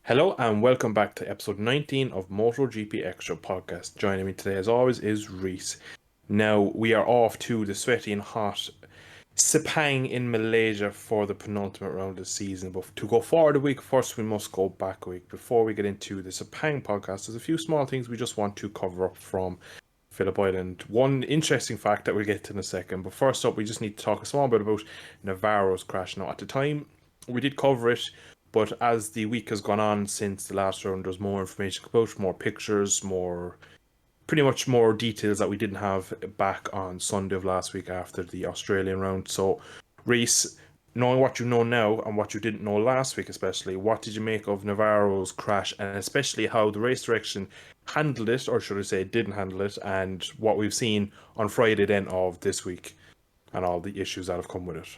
Hello and welcome back to episode 19 of MotoGP-Xtra Podcast. Joining me today, as always, is Reese. Now, we are off to the sweaty and hot Sepang in Malaysia for the penultimate round of the season. But to go forward a week, first we must go back a week. Before we get into the Sepang podcast, there's a few small things we just want to cover up from Phillip Island. One interesting fact that we'll get to in a second. But first up, we just need to talk a small bit about Navarro's crash. Now, at the time, we did cover it. But as the week has gone on since the last round, there's more information about, more pictures, pretty much more details that we didn't have back on Sunday of last week after the Australian round. So, Reese, knowing what you know now and what you didn't know last week especially, what did you make of Navarro's crash and especially how the race direction handled it, or should I say didn't handle it, and what we've seen on Friday then of this week and all the issues that have come with it?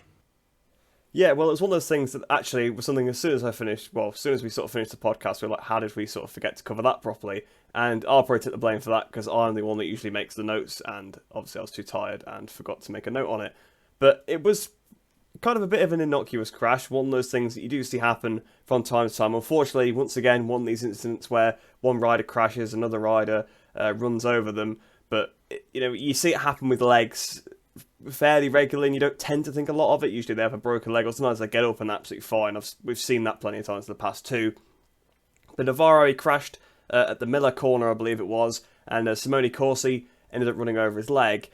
Yeah, well, it was one of those things that actually was something as soon as we sort of finished the podcast, we were like, how did we sort of forget to cover that properly? And I'll probably take the blame for that because I'm the one that usually makes the notes, and obviously I was too tired and forgot to make a note on it. But it was kind of a bit of an innocuous crash, one of those things that you do see happen from time to time. Unfortunately, once again, one of these incidents where one rider crashes, another rider runs over them, but you see it happen with legs fairly regularly, and you don't tend to think a lot of it. Usually they have a broken leg, or sometimes they get up and absolutely fine. We've seen that plenty of times in the past too. But Navarro, he crashed at the Miller corner, I believe it was, and Simone Corsi ended up running over his leg.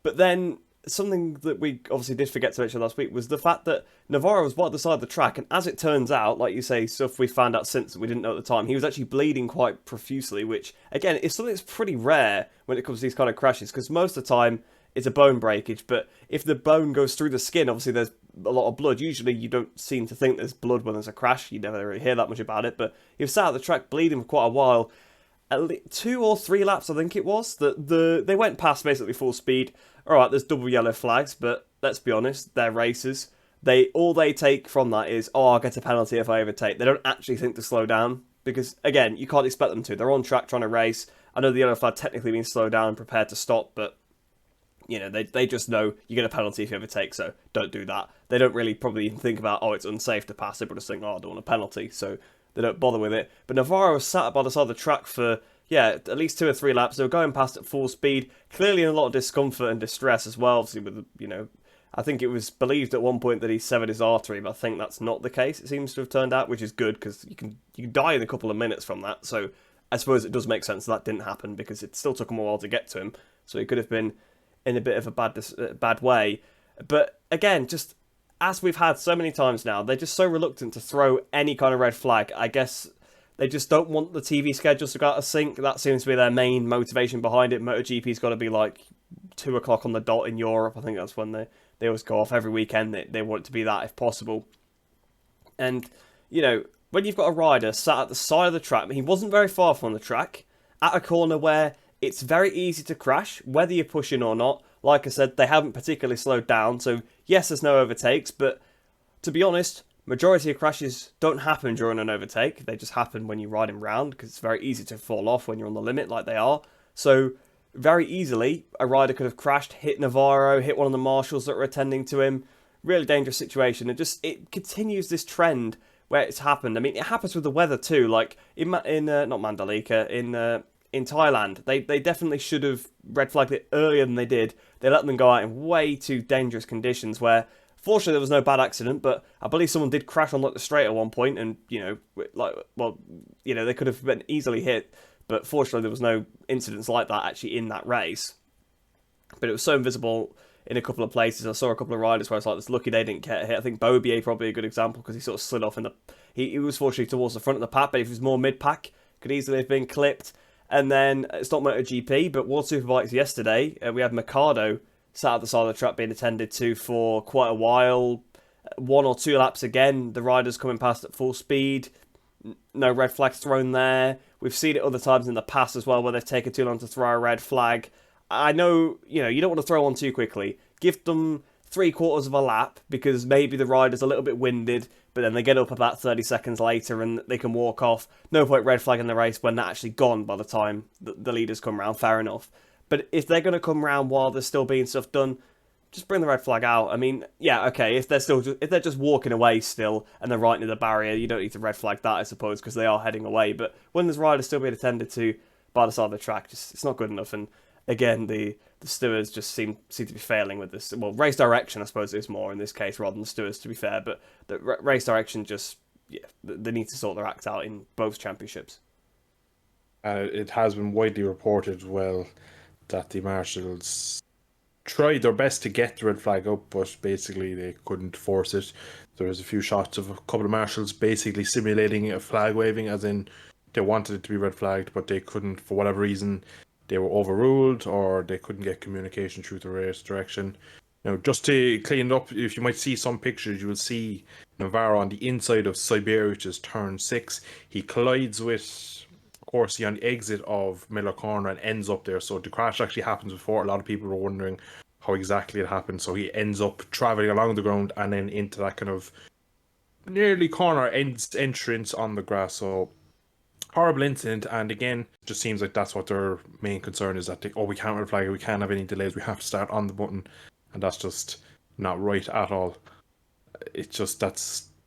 But then something that we obviously did forget to mention last week was the fact that Navarro was by the side of the track, and as it turns out, like you say, stuff we found out since that we didn't know at the time, he was actually bleeding quite profusely, which, again, is something that's pretty rare when it comes to these kind of crashes, because most of the time it's a bone breakage, but if the bone goes through the skin, obviously there's a lot of blood. Usually you don't seem to think there's blood when there's a crash. You never really hear that much about it, but he was sat at the track bleeding for quite a while. At least 2 or 3 laps, I think it was, that they went past basically full speed. Alright, there's double yellow flags, but let's be honest, they're racers. All they take from that is, I'll get a penalty if I overtake. They don't actually think to slow down, because, again, you can't expect them to. They're on track trying to race. I know the yellow flag technically means slow down and prepared to stop, but they just know you get a penalty if you overtake, so don't do that. They don't really probably even think about, it's unsafe to pass. They just think, I don't want a penalty, so they don't bother with it. But Navarro was sat by the side of the track for, at least 2 or 3 laps. They were going past at full speed, clearly in a lot of discomfort and distress as well, obviously with, I think it was believed at one point that he severed his artery, but I think that's not the case, it seems to have turned out, which is good, because you can die in a couple of minutes from that, so I suppose it does make sense that didn't happen, because it still took him a while to get to him, so he could have been in a bit of a bad way. But again, just as we've had so many times now, they're just so reluctant to throw any kind of red flag. I guess they just don't want the TV schedules to go out of sync. That seems to be their main motivation behind it. MotoGP's got to be like 2 o'clock on the dot in Europe. I think that's when they always go off every weekend. They want it to be that if possible. And, when you've got a rider sat at the side of the track, he wasn't very far from the track, at a corner where it's very easy to crash, whether you're pushing or not. Like I said, they haven't particularly slowed down, so yes, there's no overtakes, but to be honest, majority of crashes don't happen during an overtake. They just happen when you're riding round, because it's very easy to fall off when you're on the limit like they are. So very easily, a rider could have crashed, hit Navarro, hit one of the marshals that were attending to him. Really dangerous situation. It continues this trend where it's happened. I mean, it happens with the weather too, like in not Mandalika, in Thailand, they definitely should have red flagged it earlier than they did. They let them go out in way too dangerous conditions where, fortunately, there was no bad accident, but I believe someone did crash on the straight at one point, and, they could have been easily hit, but fortunately there was no incidents like that actually in that race. But it was so invisible in a couple of places. I saw a couple of riders where it's like, it's lucky they didn't get hit. I think Bobier probably a good example, because he sort of slid off he was fortunately towards the front of the pack, but if he was more mid-pack, could easily have been clipped. And then, it's not MotoGP, but World Superbikes yesterday, we had Mercado sat at the side of the track being attended to for quite a while. 1 or 2 laps again, the riders coming past at full speed. No red flags thrown there. We've seen it other times in the past as well, where they've taken too long to throw a red flag. I know, you don't want to throw one too quickly. Give them 3/4 of a lap, because maybe the rider's a little bit winded, but then they get up about 30 seconds later and they can walk off. No point red flagging the race when they're actually gone by the time the leaders come round, fair enough. But if they're going to come round while there's still being stuff done, just bring the red flag out. I mean, yeah, okay, if they're just walking away still and they're right near the barrier, you don't need to red flag that, I suppose, because they are heading away. But when there's riders still being attended to by the side of the track, just it's not good enough. And again, the stewards just seem to be failing with this. Well, race direction, I suppose, is more in this case rather than the stewards, to be fair. But the race direction just, yeah, they need to sort their act out in both championships. It has been widely reported, well, that the marshals tried their best to get the red flag up, but basically they couldn't force it. There was a few shots of a couple of marshals basically simulating a flag waving, as in they wanted it to be red flagged, but they couldn't, for whatever reason. They were overruled, or they couldn't get communication through the race direction. Now, just to clean it up, if you might see some pictures, you will see Navarro on the inside of Siberia, which is turn 6. He collides with Corsi on the exit of Miller Corner and ends up there. So the crash actually happens before. A lot of people were wondering how exactly it happened. So he ends up traveling along the ground and then into that kind of nearly corner entrance on the grass. So horrible incident, and again, it just seems like that's what their main concern is, that we can't red flag it, we can't have any delays, we have to start on the button, and that's just not right at all. It's just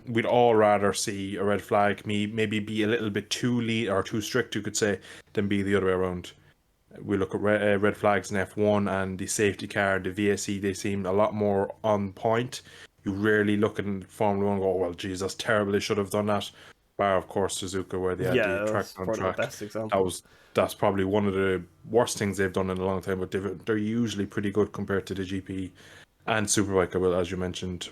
we'd all rather see a red flag maybe be a little bit too lead or too strict, you could say, than be the other way around. We look at red flags in F1 and the safety car, the VSC, they seem a lot more on point. You rarely look in Formula 1 and go, oh, well, geez, that's terrible, they should have done that. Bar, of course, Suzuka, where they had the track on track. The best example. That's probably one of the worst things they've done in a long time, but they're usually pretty good compared to the GP and Superbike, as you mentioned,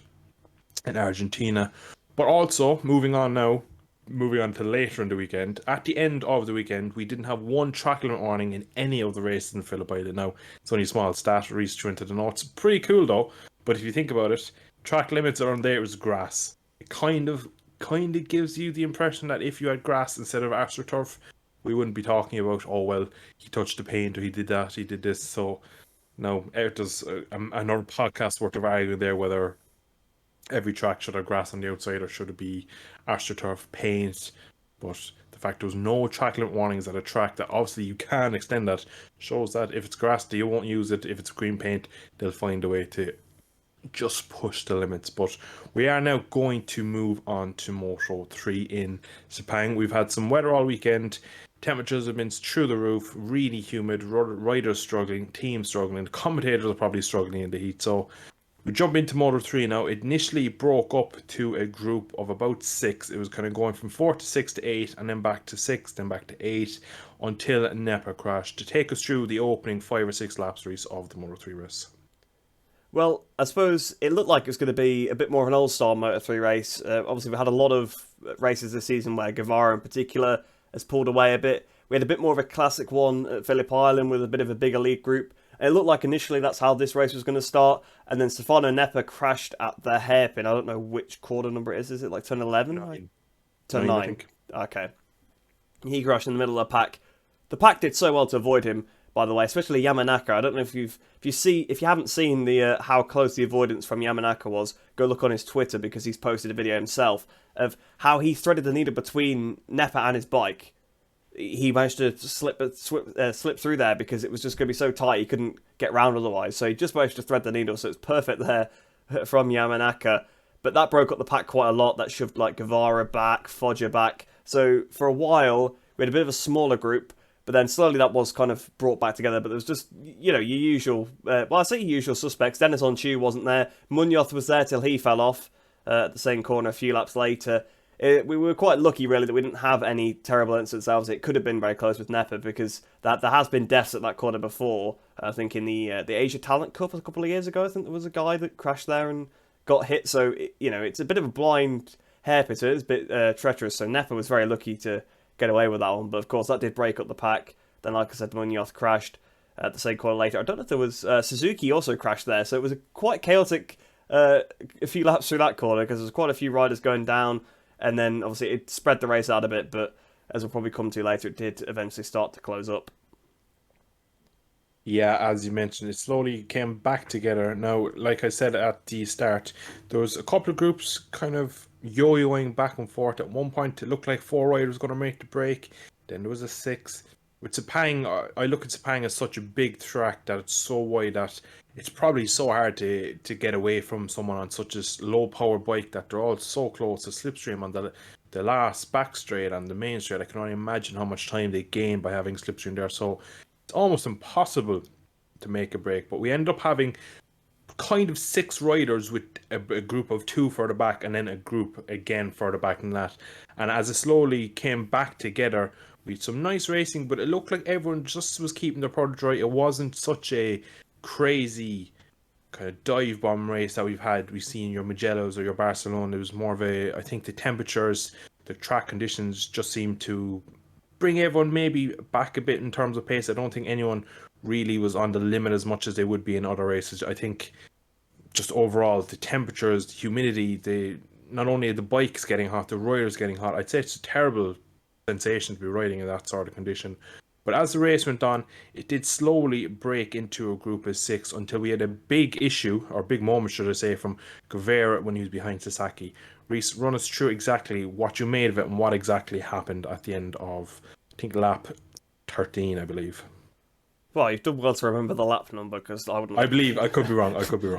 in Argentina. But also, moving on to later in the weekend. At the end of the weekend, we didn't have one track limit warning in any of the races in Phillip Island. Now, it's only a small stat, Reese threw into the notes. Pretty cool, though. But if you think about it, track limits around there was grass. It kind of gives you the impression that if you had grass instead of AstroTurf, we wouldn't be talking about, oh, well, he touched the paint, or he did that, he did this. So, no, there's another podcast worth of arguing there whether every track should have grass on the outside or should it be AstroTurf paint. But the fact there was no track limit warnings at a track that obviously you can extend that shows that if it's grass, they won't use it. If it's green paint, they'll find a way to just push the limits. But we are now going to move on to Moto 3 in Sepang. We've had some weather all weekend. Temperatures have been through the roof, really humid, riders struggling, teams struggling, commentators are probably struggling in the heat. So we jump into Moto 3 now. It initially broke up to a group of about 6. It was kind of going from 4 to 6 to 8, and then back to 6, then back to 8, until Nepa crashed. To take us through the opening 5 or 6 laps race of the Moto 3 race. Well, I suppose it looked like it was going to be a bit more of an all-star Moto3 race. Obviously, we had a lot of races this season where Guevara in particular has pulled away a bit. We had a bit more of a classic one at Phillip Island with a bit of a bigger lead group. And it looked like initially that's how this race was going to start. And then Stefano Nepa crashed at the hairpin. I don't know which quarter number it is. Is it like turn 11? Turn 9. Okay. He crashed in the middle of the pack. The pack did so well to avoid him, by the way, especially Yamanaka. I don't know if you haven't seen the how close the avoidance from Yamanaka was, go look on his Twitter because he's posted a video himself of how he threaded the needle between Nepa and his bike. He managed to slip through there because it was just going to be so tight he couldn't get round otherwise. So he just managed to thread the needle, so it's perfect there from Yamanaka. But that broke up the pack quite a lot. That shoved like Guevara back, Foggia back. So for a while we had a bit of a smaller group. But then slowly that was kind of brought back together. But there was just, your usual, I say usual suspects. Dennis Onchu wasn't there. Munoz was there till he fell off at the same corner a few laps later. We were quite lucky, really, that we didn't have any terrible incidents. Obviously, it could have been very close with Nepa because there has been deaths at that corner before. I think in the Asia Talent Cup a couple of years ago, I think there was a guy that crashed there and got hit. So, it's a bit of a blind hairpin, so it's a bit treacherous. So Nepa was very lucky to get away with that one, but of course that did break up the pack. Then, like I said, Munoz crashed at the same corner later. I don't know if there was Suzuki also crashed there, so it was a quite chaotic a few laps through that corner because there was quite a few riders going down, and then obviously it spread the race out a bit, but as we'll probably come to later, it did eventually start to close up. Yeah, as you mentioned, it slowly came back together. Now, like I said at the start, there was a couple of groups kind of yo-yoing back and forth. At one point, it looked like 4 riders were going to make the break. Then there was a 6. with Sepang, I look at Sepang as such a big track that it's so wide that it's probably so hard to get away from someone on such a low power bike that they're all so close to slipstream on the last back straight and the main straight. I can only imagine how much time they gain by having slipstream there. So it's almost impossible to make a break. But we end up having kind of 6 riders with a group of 2 further back and then a group again further back than that. And as it slowly came back together, we had some nice racing, but it looked like everyone just was keeping their powder dry. It wasn't such a crazy kind of dive bomb race that we've seen your Mugello's or your Barcelona. It was more of a, I think the temperatures, the track conditions just seemed to bring everyone maybe back a bit in terms of pace. I don't think anyone really was on the limit as much as they would be in other races. I think just overall the temperatures, the humidity, not only the bikes getting hot, the riders getting hot. I'd say it's a terrible sensation to be riding in that sort of condition. But as the race went on, it did slowly break into a group of 6 until we had a big issue, or big moment, should I say, from Guevara when he was behind Sasaki. Reese, run us through exactly what you made of it and what exactly happened at the end of, I think, lap 13, I believe. Well, you've done well to remember the lap number, because I wouldn't... I believe, I could be wrong,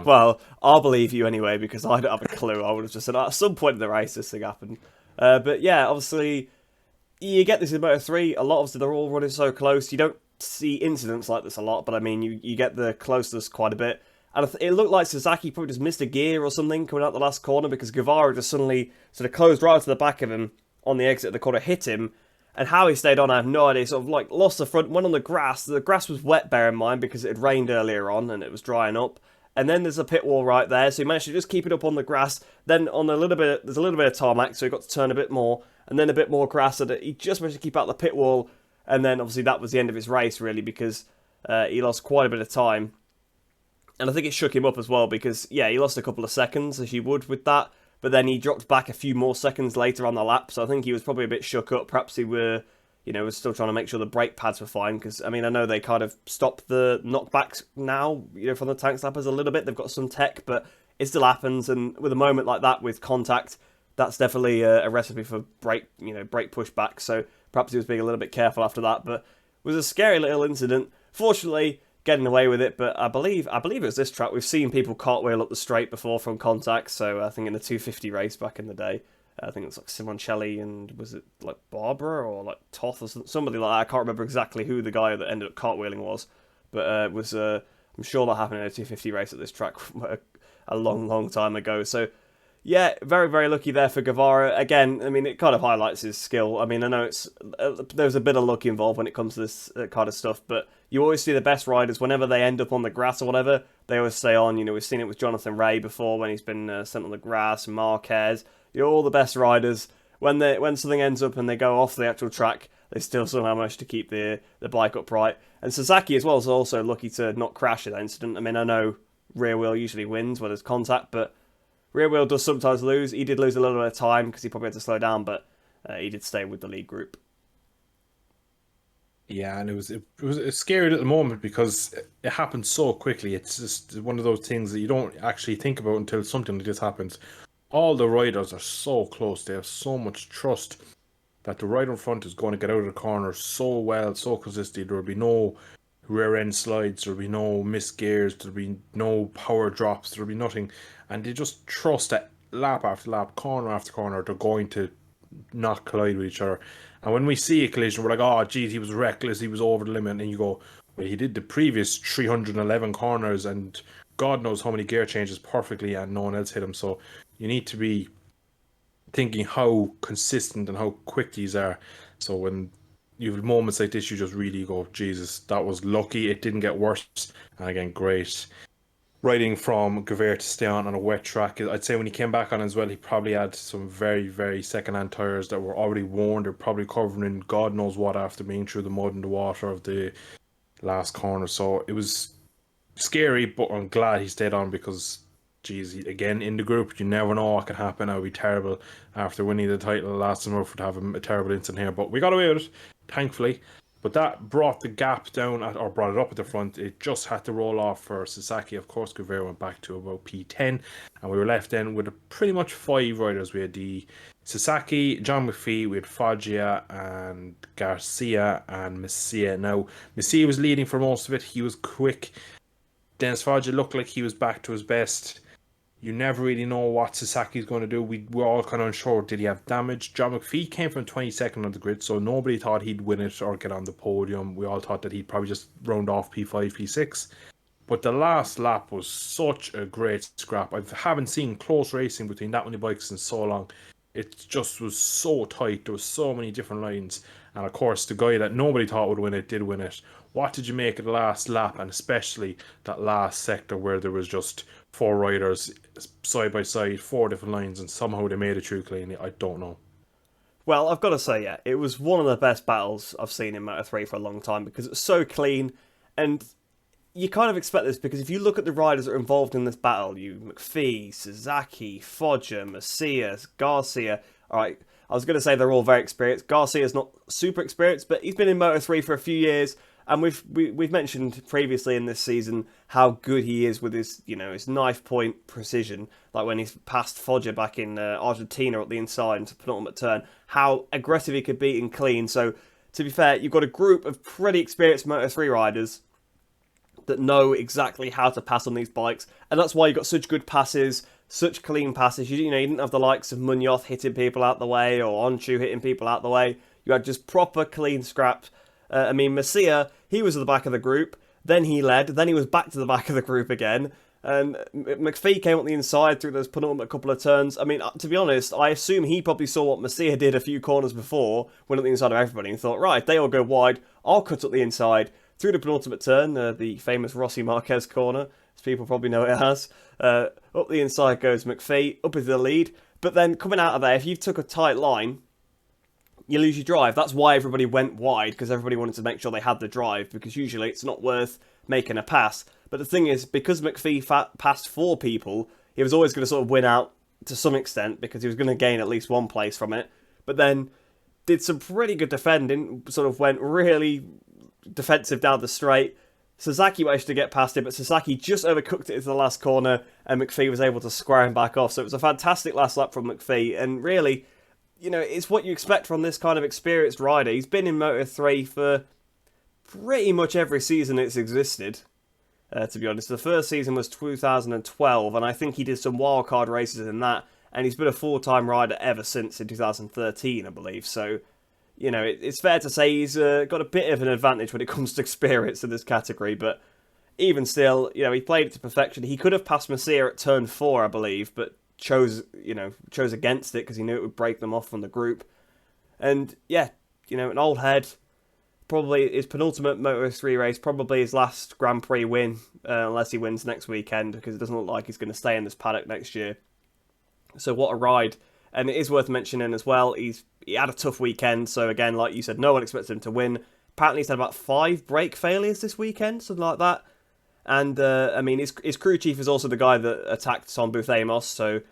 Well, I'll believe you anyway, because I don't have a clue. I would have just said, at some point in the race, this thing happened. But yeah, obviously, you get this in Moto3. A lot of them, they're all running so close. You don't see incidents like this a lot, but I mean, you get the closeness quite a bit. And it looked like Sasaki probably just missed a gear or something coming out the last corner, because Guevara just suddenly sort of closed right to the back of him on the exit of the corner, hit him. And how he stayed on, I have no idea. Sort of like lost the front, went on the grass. The grass was wet, bear in mind, because it had rained earlier on and it was drying up. And then there's a pit wall right there, so he managed to just keep it up on the grass. Then on there's a little bit of tarmac, so he got to turn a bit more, and then a bit more grass, so that he just managed to keep out the pit wall. And then obviously that was the end of his race, really, because he lost quite a bit of time. And I think it shook him up as well, because yeah, he lost a couple of seconds, as you would with that. But then he dropped back a few more seconds later on the lap, so I think he was probably a bit shook up. Perhaps he was still trying to make sure the brake pads were fine, because, I mean, I know they kind of stopped the knockbacks now, from the tank slappers a little bit. They've got some tech, but it still happens, and with a moment like that with contact, that's definitely a recipe for brake pushback, so perhaps he was being a little bit careful after that, but it was a scary little incident. Fortunately, getting away with it, but I believe it was this track. We've seen people cartwheel up the straight before from contact, so I think in the 250 race back in the day, I think it was like Simoncelli and was it like Barbara or like Toth or somebody like that. I can't remember exactly who the guy that ended up cartwheeling was, but it was I'm sure that happened in a 250 race at this track a long time ago. So yeah, very, very lucky there for Guevara. Again, I mean, it kind of highlights his skill. I mean, I know there's a bit of luck involved when it comes to this kind of stuff, but you always see the best riders, whenever they end up on the grass or whatever, they always stay on. We've seen it with Jonathan Rea before when he's been sent on the grass, Marquez. All the best riders, when something ends up and they go off the actual track, they still somehow manage to keep the bike upright. And Sasaki as well is also lucky to not crash in that incident. I mean, I know rear wheel usually wins when there's contact, but rear wheel does sometimes lose. He did lose a little bit of time because he probably had to slow down, but he did stay with the lead group. Yeah, and it was scary at the moment because it happened so quickly. It's just one of those things that you don't actually think about until something like this happens. All the riders are so close. They have so much trust that the rider in front is going to get out of the corner so well, so consistently. There will be no rear end slides, there will be no missed gears, there will be no power drops, there will be nothing. And they just trust that lap after lap, corner after corner, they're going to not collide with each other. And when we see a collision, we're like, oh, geez, he was reckless, he was over the limit. And you go, well, he did the previous 311 corners and God knows how many gear changes perfectly and no one else hit him. So you need to be thinking how consistent and how quick these are. So when you have moments like this, you just really go, Jesus, that was lucky. It didn't get worse. And again, great riding from Guevara to stay on a wet track. I'd say when he came back on as well, he probably had some very, very second-hand tyres that were already worn. They're probably covering in God knows what after being through the mud and the water of the last corner. So it was scary, but I'm glad he stayed on because, geez, again, in the group, you never know what can happen. It would be terrible after winning the title last summer to have a terrible incident here. But we got away with it, thankfully. But that brought the gap down, or brought it up at the front. It just had to roll off for Sasaki. Of course, Guevara went back to about P10, and we were left then with pretty much 5 riders. We had the Sasaki, John McPhee, we had Foggia and Garcia and Messia. Now, Messia was leading for most of it. He was quick. Dennis Foggia looked like he was back to his best. You never really know what Sasaki's going to do. We were all kind of unsure. Did he have damage? John McPhee came from 22nd on the grid, so nobody thought he'd win it or get on the podium. We all thought that he'd probably just round off P5, P6. But the last lap was such a great scrap. I haven't seen close racing between that many bikes in so long. It just was so tight. There was so many different lines. And of course, the guy that nobody thought would win it did win it. What did you make of the last lap, and especially that last sector where there was just 4 riders side by side, 4 different lines, and somehow they made it through cleanly? I don't know. Well, I've got to say, yeah, it was one of the best battles I've seen in Moto3 for a long time because it's so clean, and you kind of expect this because if you look at the riders that are involved in this battle, McPhee, Sasaki, Foggia, Macias, Garcia. All right, I was going to say they're all very experienced. Garcia's not super experienced, but he's been in Moto3 for a few years, and we've mentioned previously in this season how good he is with his his knife point precision. Like when he's passed Foggia back in Argentina at the inside into penultimate turn, how aggressive he could be in clean. So to be fair, you've got a group of pretty experienced Moto3 riders that know exactly how to pass on these bikes, and that's why you got such good passes, such clean passes. You didn't have the likes of Munoz hitting people out the way or Onshu hitting people out the way. You had just proper clean scraps. Messia, he was at the back of the group, then he led, then he was back to the back of the group again, and McPhee came up the inside through those penultimate couple of turns. To be honest, I assume he probably saw what Messia did a few corners before, went up the inside of everybody and thought, right, they all go wide, I'll cut up the inside. Through the penultimate turn, the famous Rossi Marquez corner, as people probably know it as. Up the inside goes McPhee, up into the lead. But then coming out of there, if you took a tight line, you lose your drive. That's why everybody went wide, because everybody wanted to make sure they had the drive, because usually it's not worth making a pass. But the thing is, because McPhee passed 4 people, he was always going to sort of win out to some extent, because he was going to gain at least 1 place from it. But then did some pretty good defending, sort of went really defensive down the straight. Sasaki managed to get past it, but Sasaki just overcooked it into the last corner, and McPhee was able to square him back off. So it was a fantastic last lap from McPhee, and really, it's what you expect from this kind of experienced rider. He's been in Moto3 for pretty much every season it's existed, to be honest. The first season was 2012, and I think he did some wildcard races in that, and he's been a full-time rider ever since in 2013, I believe. So it's fair to say he's got a bit of an advantage when it comes to experience in this category, but even still, he played it to perfection. He could have passed Messia at turn 4, I believe, but chose against it because he knew it would break them off from the group. And yeah, an old head, probably his penultimate Moto3 race, probably his last Grand Prix win, unless he wins next weekend, because it doesn't look like he's going to stay in this paddock next year. So what a ride. And it is worth mentioning as well, he had a tough weekend, so again, like you said, no one expected him to win. Apparently he's had about 5 brake failures this weekend, something like that. And, his crew chief is also the guy that attacked Tom Booth Amos, so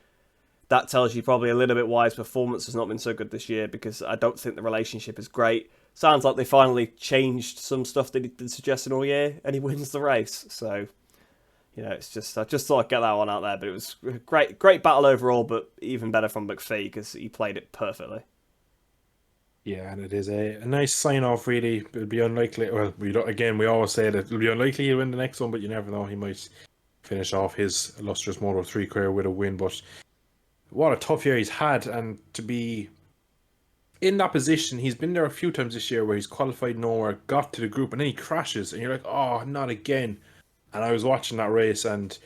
that tells you probably a little bit why his performance has not been so good this year, because I don't think the relationship is great. Sounds like they finally changed some stuff that he did suggesting all year, and he wins the race, so it's just, I just thought I'd get that one out there, but it was a great battle overall, but even better from McPhee because he played it perfectly. Yeah, and it is a nice sign-off, really. It'll be unlikely, well, we always say that it'll be unlikely he'll win the next one, but you never know, he might finish off his illustrious Moto3 career with a win, but what a tough year he's had, and to be in that position, he's been there a few times this year where he's qualified nowhere, got to the group, and then he crashes, and you're like, oh, not again. And I was watching that race, and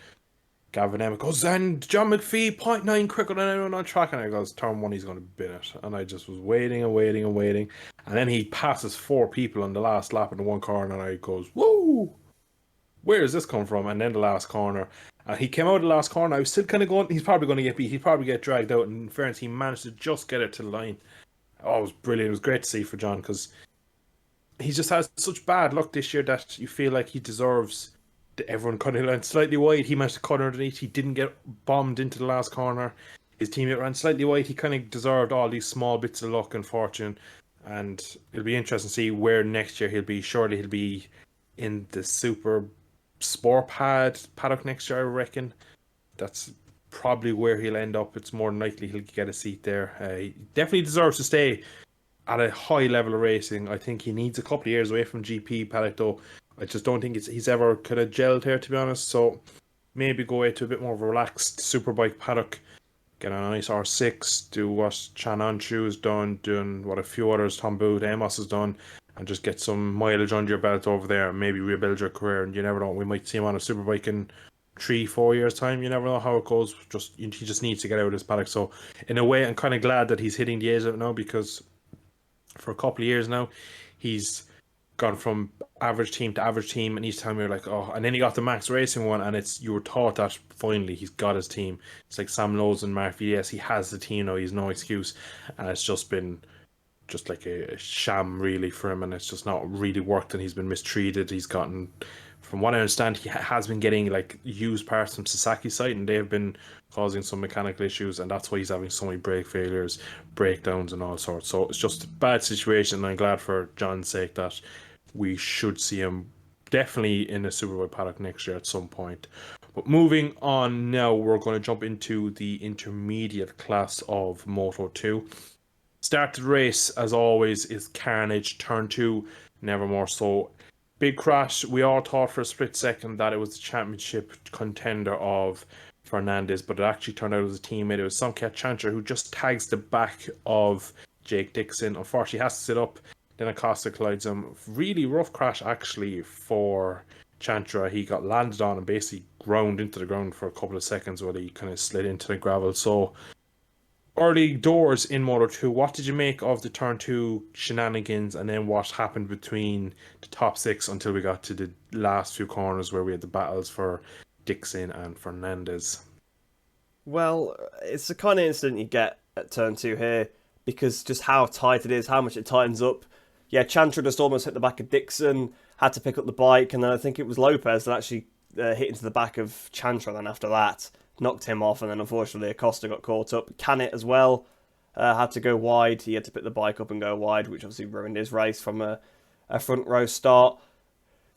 Gavin Emmett goes, and John McPhee, 0.9 quicker than anyone on track. And I goes, turn 1, he's going to bin it. And I just was waiting and waiting and waiting. And then he passes 4 people on the last lap in the one corner, and I goes, whoa, where does this come from? And then the last corner. And he came out of the last corner. I was still kind of going, he's probably going to get beat. He'd probably get dragged out. And in fairness, he managed to just get it to the line. Oh, it was brilliant. It was great to see for John, because he just has such bad luck this year that you feel like he deserves everyone cutting the line slightly wide. He managed to cut underneath. He didn't get bombed into the last corner. His teammate ran slightly wide. He kind of deserved all these small bits of luck and fortune. And it'll be interesting to see where next year he'll be. Surely he'll be in the super sport paddock next year, I reckon. That's probably where he'll end up. It's more than likely he'll get a seat there. He definitely deserves to stay at a high level of racing. I think he needs a couple of years away from GP paddock, though. I just don't think he's ever kind of gelled here, to be honest. So maybe go away to a bit more of a relaxed superbike paddock, get a nice R6, do what Chan Anchu has done, doing what a few others, Tom Booth, Amos has done, and just get some mileage under your belt over there and maybe rebuild your career. And you never know, we might see him on a superbike in 3-4 years time. You never know how it goes. He just needs to get out of this paddock. So in a way, I'm kind of glad that he's hitting the age of it now, because for a couple of years now he's gone from average team to average team, and each time you're like, oh, and then he got the Max Racing one, and you were taught that finally he's got his team. It's like Sam Lowe's and Mark VDS, he has the team now, he's no excuse, and it's just been just like a sham really for him, and it's just not really worked, and he's been mistreated. He's gotten, from what I understand, he has been getting like used parts from Sasaki's site, and they've been causing some mechanical issues, and that's why he's having so many brake failures, breakdowns and all sorts. So it's just a bad situation, and I'm glad for John's sake that we should see him definitely in a Superbike paddock next year at some point. But moving on now, we're going to jump into the intermediate class of Moto 2. Start the race, as always, is carnage. Turn 2, never more so. Big crash. We all thought for a split second that it was the championship contender of Fernandez, but it actually turned out it was a teammate. It was Somkat Chantra, who just tags the back of Jake Dixon. Unfortunately, he has to sit up. Then Acosta collides him. Really rough crash, actually, for Chantra. He got landed on and basically ground into the ground for a couple of seconds while he kind of slid into the gravel. So, early doors in Moto 2. What did you make of the Turn 2 shenanigans, and then what happened between the top 6 until we got to the last few corners where we had the battles for Dixon and Fernandez? Well, it's the kind of incident you get at Turn 2 here, because just how tight it is, how much it tightens up. Yeah, Chantra just almost hit the back of Dixon, had to pick up the bike, and then I think it was Lopez that actually hit into the back of Chantra, and then after that knocked him off, and then unfortunately Acosta got caught up. Canet as well had to go wide. He had to pick the bike up and go wide, which obviously ruined his race from a front row start.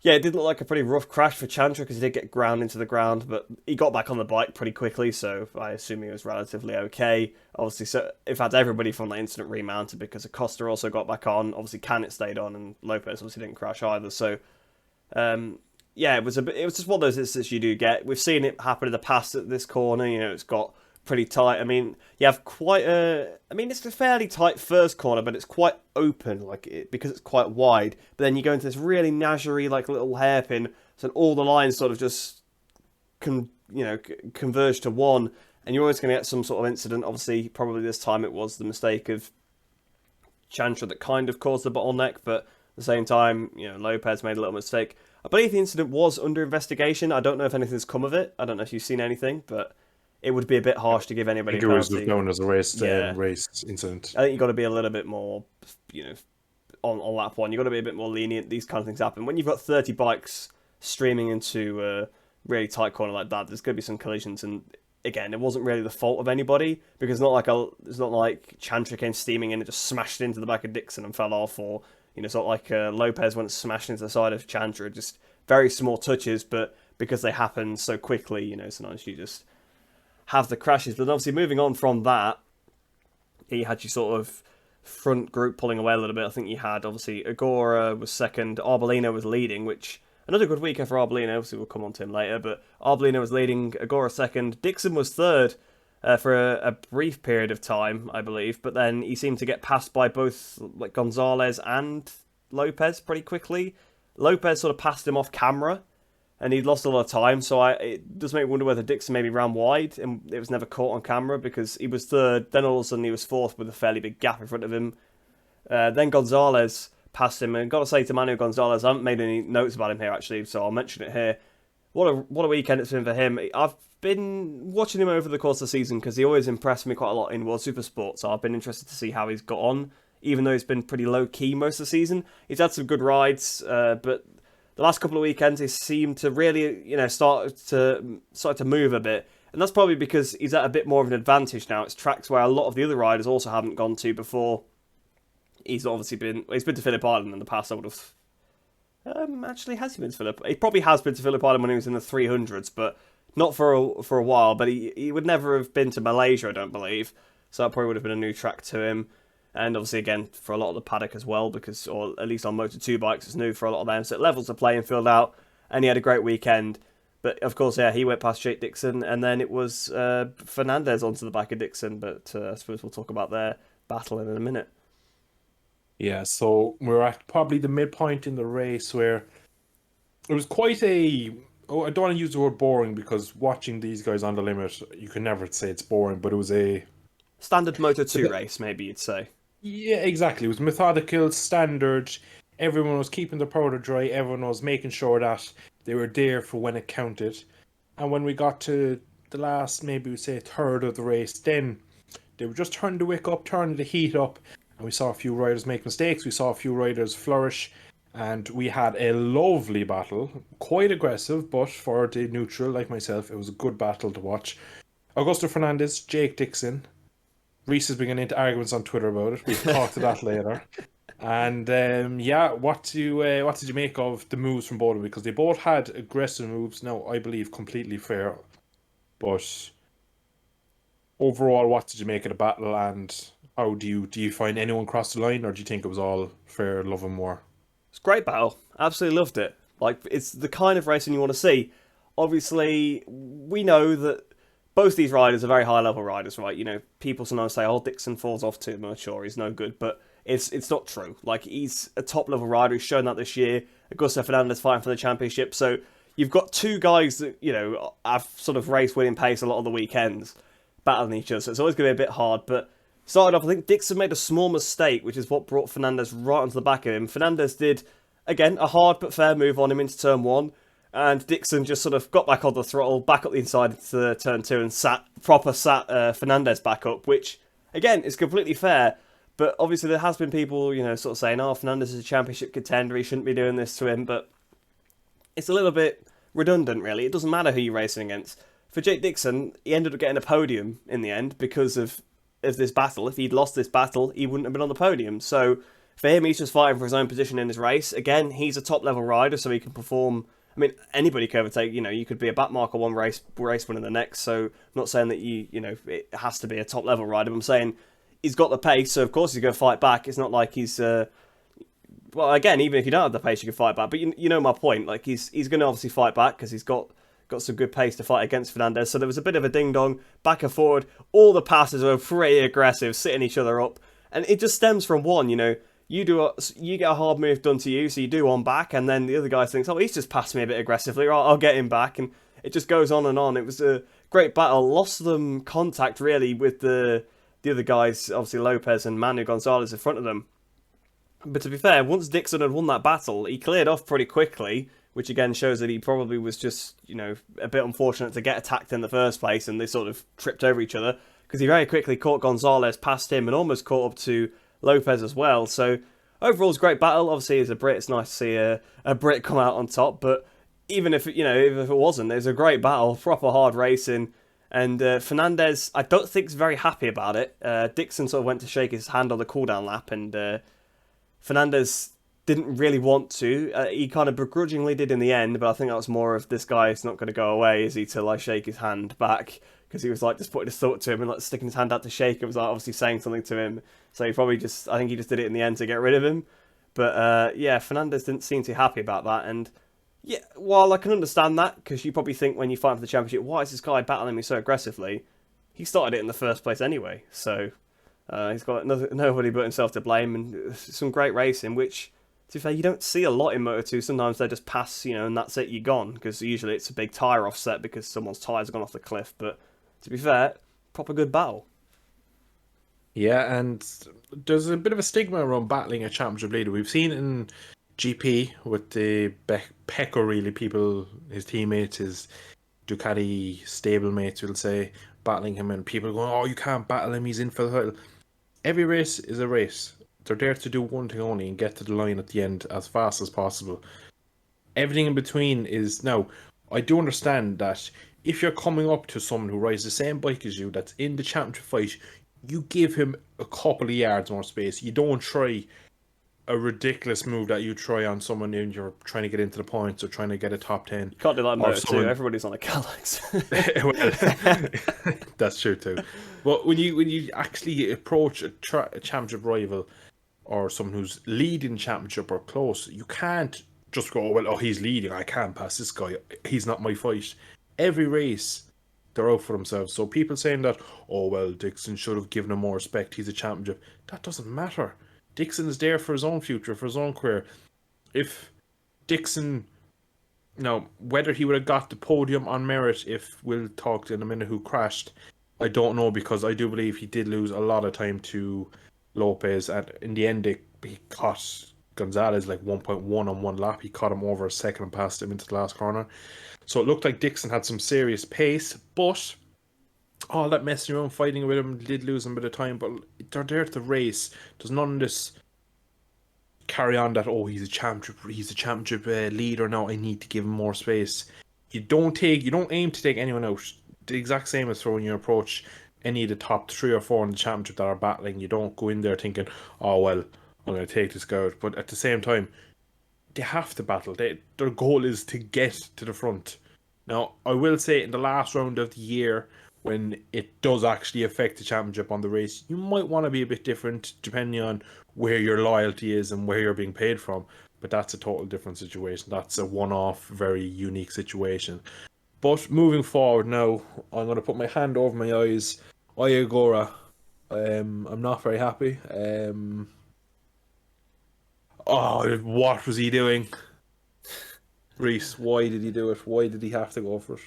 Yeah, it did look like a pretty rough crash for Chantra, because he did get ground into the ground, but he got back on the bike pretty quickly, so I assume he was relatively okay. Obviously, so in fact, everybody from that incident remounted, because Acosta also got back on. Obviously, Canet stayed on, and Lopez obviously didn't crash either. So, yeah, it was just one of those instances you do get. We've seen it happen in the past at this corner. You know, it's got pretty tight. I mean, you have it's a fairly tight first corner, but it's quite open, because it's quite wide. But then you go into this really nasery, like little hairpin, so all the lines sort of just converge to one, and you're always going to get some sort of incident. Obviously, probably this time it was the mistake of Chantra that kind of caused the bottleneck, but at the same time, Lopez made a little mistake. I believe the incident was under investigation. I don't know if anything's come of it. I don't know if you've seen anything, but it would be a bit harsh to give anybody a penalty. I think it was known as a race incident. I think you've got to be a little bit more, on lap one. You've got to be a bit more lenient. These kind of things happen. When you've got 30 bikes streaming into a really tight corner like that, there's going to be some collisions. And again, it wasn't really the fault of anybody, because it's not like Chantra came steaming in and just smashed into the back of Dixon and fell off, or it's not like Lopez went smashed into the side of Chantra. Just very small touches, but because they happen so quickly, sometimes you just have the crashes. But obviously, moving on from that, you had your sort of front group pulling away a little bit. I think you had, obviously, Agora was second, Arbolino was leading, which, another good weekend for Arbolino. Obviously, we'll come on to him later, but Arbolino was leading, Agora second, Dixon was third for a brief period of time, I believe, but then he seemed to get passed by both Gonzalez and Lopez pretty quickly. Lopez sort of passed him off camera, and he'd lost a lot of time, so it does make me wonder whether Dixon maybe ran wide, and it was never caught on camera, because he was third, then all of a sudden he was fourth with a fairly big gap in front of him. Then Gonzalez passed him, and got to say to Manu Gonzalez, I haven't made any notes about him here actually, so I'll mention it here. What a weekend it's been for him. I've been watching him over the course of the season, because he always impressed me quite a lot in World Supersport, so I've been interested to see how he's got on, even though he's been pretty low-key most of the season. He's had some good rides, but the last couple of weekends, he seemed to really, start to move a bit. And that's probably because he's at a bit more of an advantage now. It's tracks where a lot of the other riders also haven't gone to before. He's been to Phillip Island in the past, I would have. Actually, has he been to Phillip? He probably has been to Phillip Island when he was in the 300s, but not for a while, but he would never have been to Malaysia, I don't believe. So that probably would have been a new track to him. And obviously, again, for a lot of the paddock as well, because, or at least on Moto2 bikes, it's new for a lot of them. So it levels the playing field out, and he had a great weekend. But of course, yeah, he went past Jake Dixon, and then it was Fernandez onto the back of Dixon. But I suppose we'll talk about their battle in a minute. Yeah, so we're at probably the midpoint in the race where it was quite a... Oh, I don't want to use the word boring, because watching these guys on the limit, you can never say it's boring, but it was a... Standard Moto2 race, maybe you'd say. Yeah, exactly. It was methodical, standard. Everyone was keeping their powder dry. Everyone was making sure that they were there for when it counted. And when we got to the last, maybe we'd say third of the race, then they were just turning the wick up, turning the heat up. And we saw a few riders make mistakes. We saw a few riders flourish. And we had a lovely battle. Quite aggressive, but for the neutral, like myself, it was a good battle to watch. Augusto Fernandez, Jake Dixon. Reese has been getting into arguments on Twitter about it. We'll talk to that later. And yeah, what did you make of the moves from both of them? Because they both had aggressive moves. Now, I believe completely fair. But overall, what did you make of the battle? And how do you find anyone crossed the line, or do you think it was all fair, love and war? It's a great battle. Absolutely loved it. Like, it's the kind of racing you want to see. Obviously, we know that both these riders are very high-level riders, right? You know, people sometimes say, oh, Dixon falls off too much, or he's no good, but it's not true. Like, he's a top-level rider. He's shown that this year. Augusto Fernandez fighting for the championship. So you've got two guys that, you know, have sort of race-winning pace a lot of the weekends, battling each other. So it's always going to be a bit hard, but started off, I think Dixon made a small mistake, which is what brought Fernandez right onto the back of him. Fernandez did, again, a hard but fair move on him into turn one, and Dixon just sort of got back on the throttle, back up the inside into turn two, and sat Fernandez back up, which, again, is completely fair. But obviously there has been people, you know, sort of saying, oh, Fernandez is a championship contender, he shouldn't be doing this to him, but it's a little bit redundant, really. It doesn't matter who you're racing against. For Jake Dixon, he ended up getting a podium in the end because of this battle. If he'd lost this battle, he wouldn't have been on the podium. So for him, he's just fighting for his own position in his race. Again, he's a top-level rider, so he can perform. I mean, anybody can overtake. You know, you could be a backmarker one race winner the next. So I'm not saying that you know, it has to be a top-level rider. But I'm saying he's got the pace, so of course he's going to fight back. It's not like he's well, again, even if you don't have the pace, you can fight back. But you know my point. Like he's going to obviously fight back because he's got some good pace to fight against Fernandez. So there was a bit of a ding-dong, back and forward. All the passes were pretty aggressive, sitting each other up. And it just stems from one, you know, you get a hard move done to you, so you do one back, and then the other guy thinks, oh, he's just passed me a bit aggressively, right, I'll get him back. And it just goes on and on. It was a great battle. Lost them contact, really, with the other guys, obviously Lopez and Manu Gonzalez in front of them. But to be fair, once Dixon had won that battle, he cleared off pretty quickly, which again shows that he probably was just, you know, a bit unfortunate to get attacked in the first place, and they sort of tripped over each other, because he very quickly caught Gonzalez, passed him, and almost caught up to Lopez as well. So overall, it's a great battle. Obviously, as a Brit, it's nice to see a Brit come out on top, but even if, you know, if it wasn't, it's a great battle, proper hard racing. And Fernandez, I don't think is very happy about it. Dixon sort of went to shake his hand on the cooldown lap, and Fernandez didn't really want to. He kind of begrudgingly did in the end, but I think that was more of, this guy is not going to go away, is he, till I shake his hand back? Because he was like just putting his thought to him and like sticking his hand out to shake. It was like obviously saying something to him. So he probably just, I think he just did it in the end to get rid of him. But yeah, Fernandez didn't seem too happy about that. And yeah, while I can understand that, because you probably think when you fight for the championship, why is this guy battling me so aggressively? He started it in the first place anyway. So he's got nobody but himself to blame, and some great racing, which, to be fair, you don't see a lot in Moto2. Sometimes they just pass, you know, and that's it, you're gone. Because usually it's a big tyre offset because someone's tyres have gone off the cliff. But to be fair, proper good battle. Yeah, and there's a bit of a stigma around battling a championship leader. We've seen it in GP with the Pecco, really, people, his teammates, his Ducati stablemates, will say, battling him, and people going, oh, you can't battle him, he's in for the title. Every race is a race. They're there to do one thing only, and get to the line at the end as fast as possible. Everything in between is... Now, I do understand that if you're coming up to someone who rides the same bike as you, that's in the championship fight, you give him a couple of yards more space. You don't try a ridiculous move that you try on someone and you're trying to get into the points or trying to get a top 10. You can't do that in Or Moto 2. Everybody's on a Calyx. Well, that's true too. But when you actually approach a championship rival or someone who's leading championship or close, you can't just go, well, oh, he's leading, I can't pass this guy, he's not my fight. Every race, they're out for themselves. So people saying that, oh, well, Dixon should have given him more respect, he's a championship. That doesn't matter. Dixon is there for his own future, for his own career. If Dixon, whether he would have got the podium on merit, if we'll talk in a minute who crashed, I don't know, because I do believe he did lose a lot of time to Lopez. And in the end, he caught Gonzalez like 1.1 on one lap. He caught him over a second and passed him into the last corner. So it looked like Dixon had some serious pace, but all that messing around fighting with him did lose him a bit of time. But they're there to race. There's none of this carry on that, oh, he's a championship leader now, I need to give him more space. You don't aim to take anyone out. The exact same as throwing your approach any of the top 3 or 4 in the championship that are battling. You don't go in there thinking, oh, well, I'm going to take this guy out. But at the same time, they have to battle. Their goal is to get to the front. Now, I will say in the last round of the year, when it does actually affect the championship on the race, you might want to be a bit different depending on where your loyalty is and where you're being paid from. But that's a total different situation. That's a one-off, very unique situation. But moving forward now, I'm going to put my hand over my eyes. Oyagora, I'm not very happy. What was he doing? Reese, why did he do it? Why did he have to go for it?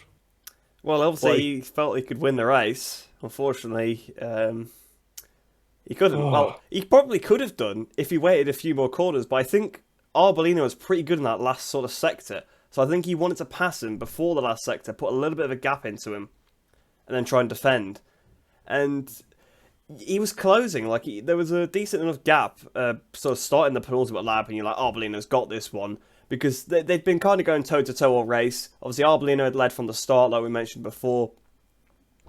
Well, obviously he felt he could win the race. Unfortunately, he couldn't. Oh. Well, he probably could have done if he waited a few more corners, but I think Arbolino was pretty good in that last sort of sector. So I think he wanted to pass him before the last sector, put a little bit of a gap into him, and then try and defend. And he was closing. There was a decent enough gap, sort of starting the penultimate lap, and you're like, Arbolino's got this one. Because they'd been kind of going toe-to-toe all race. Obviously, Arbolino had led from the start, like we mentioned before.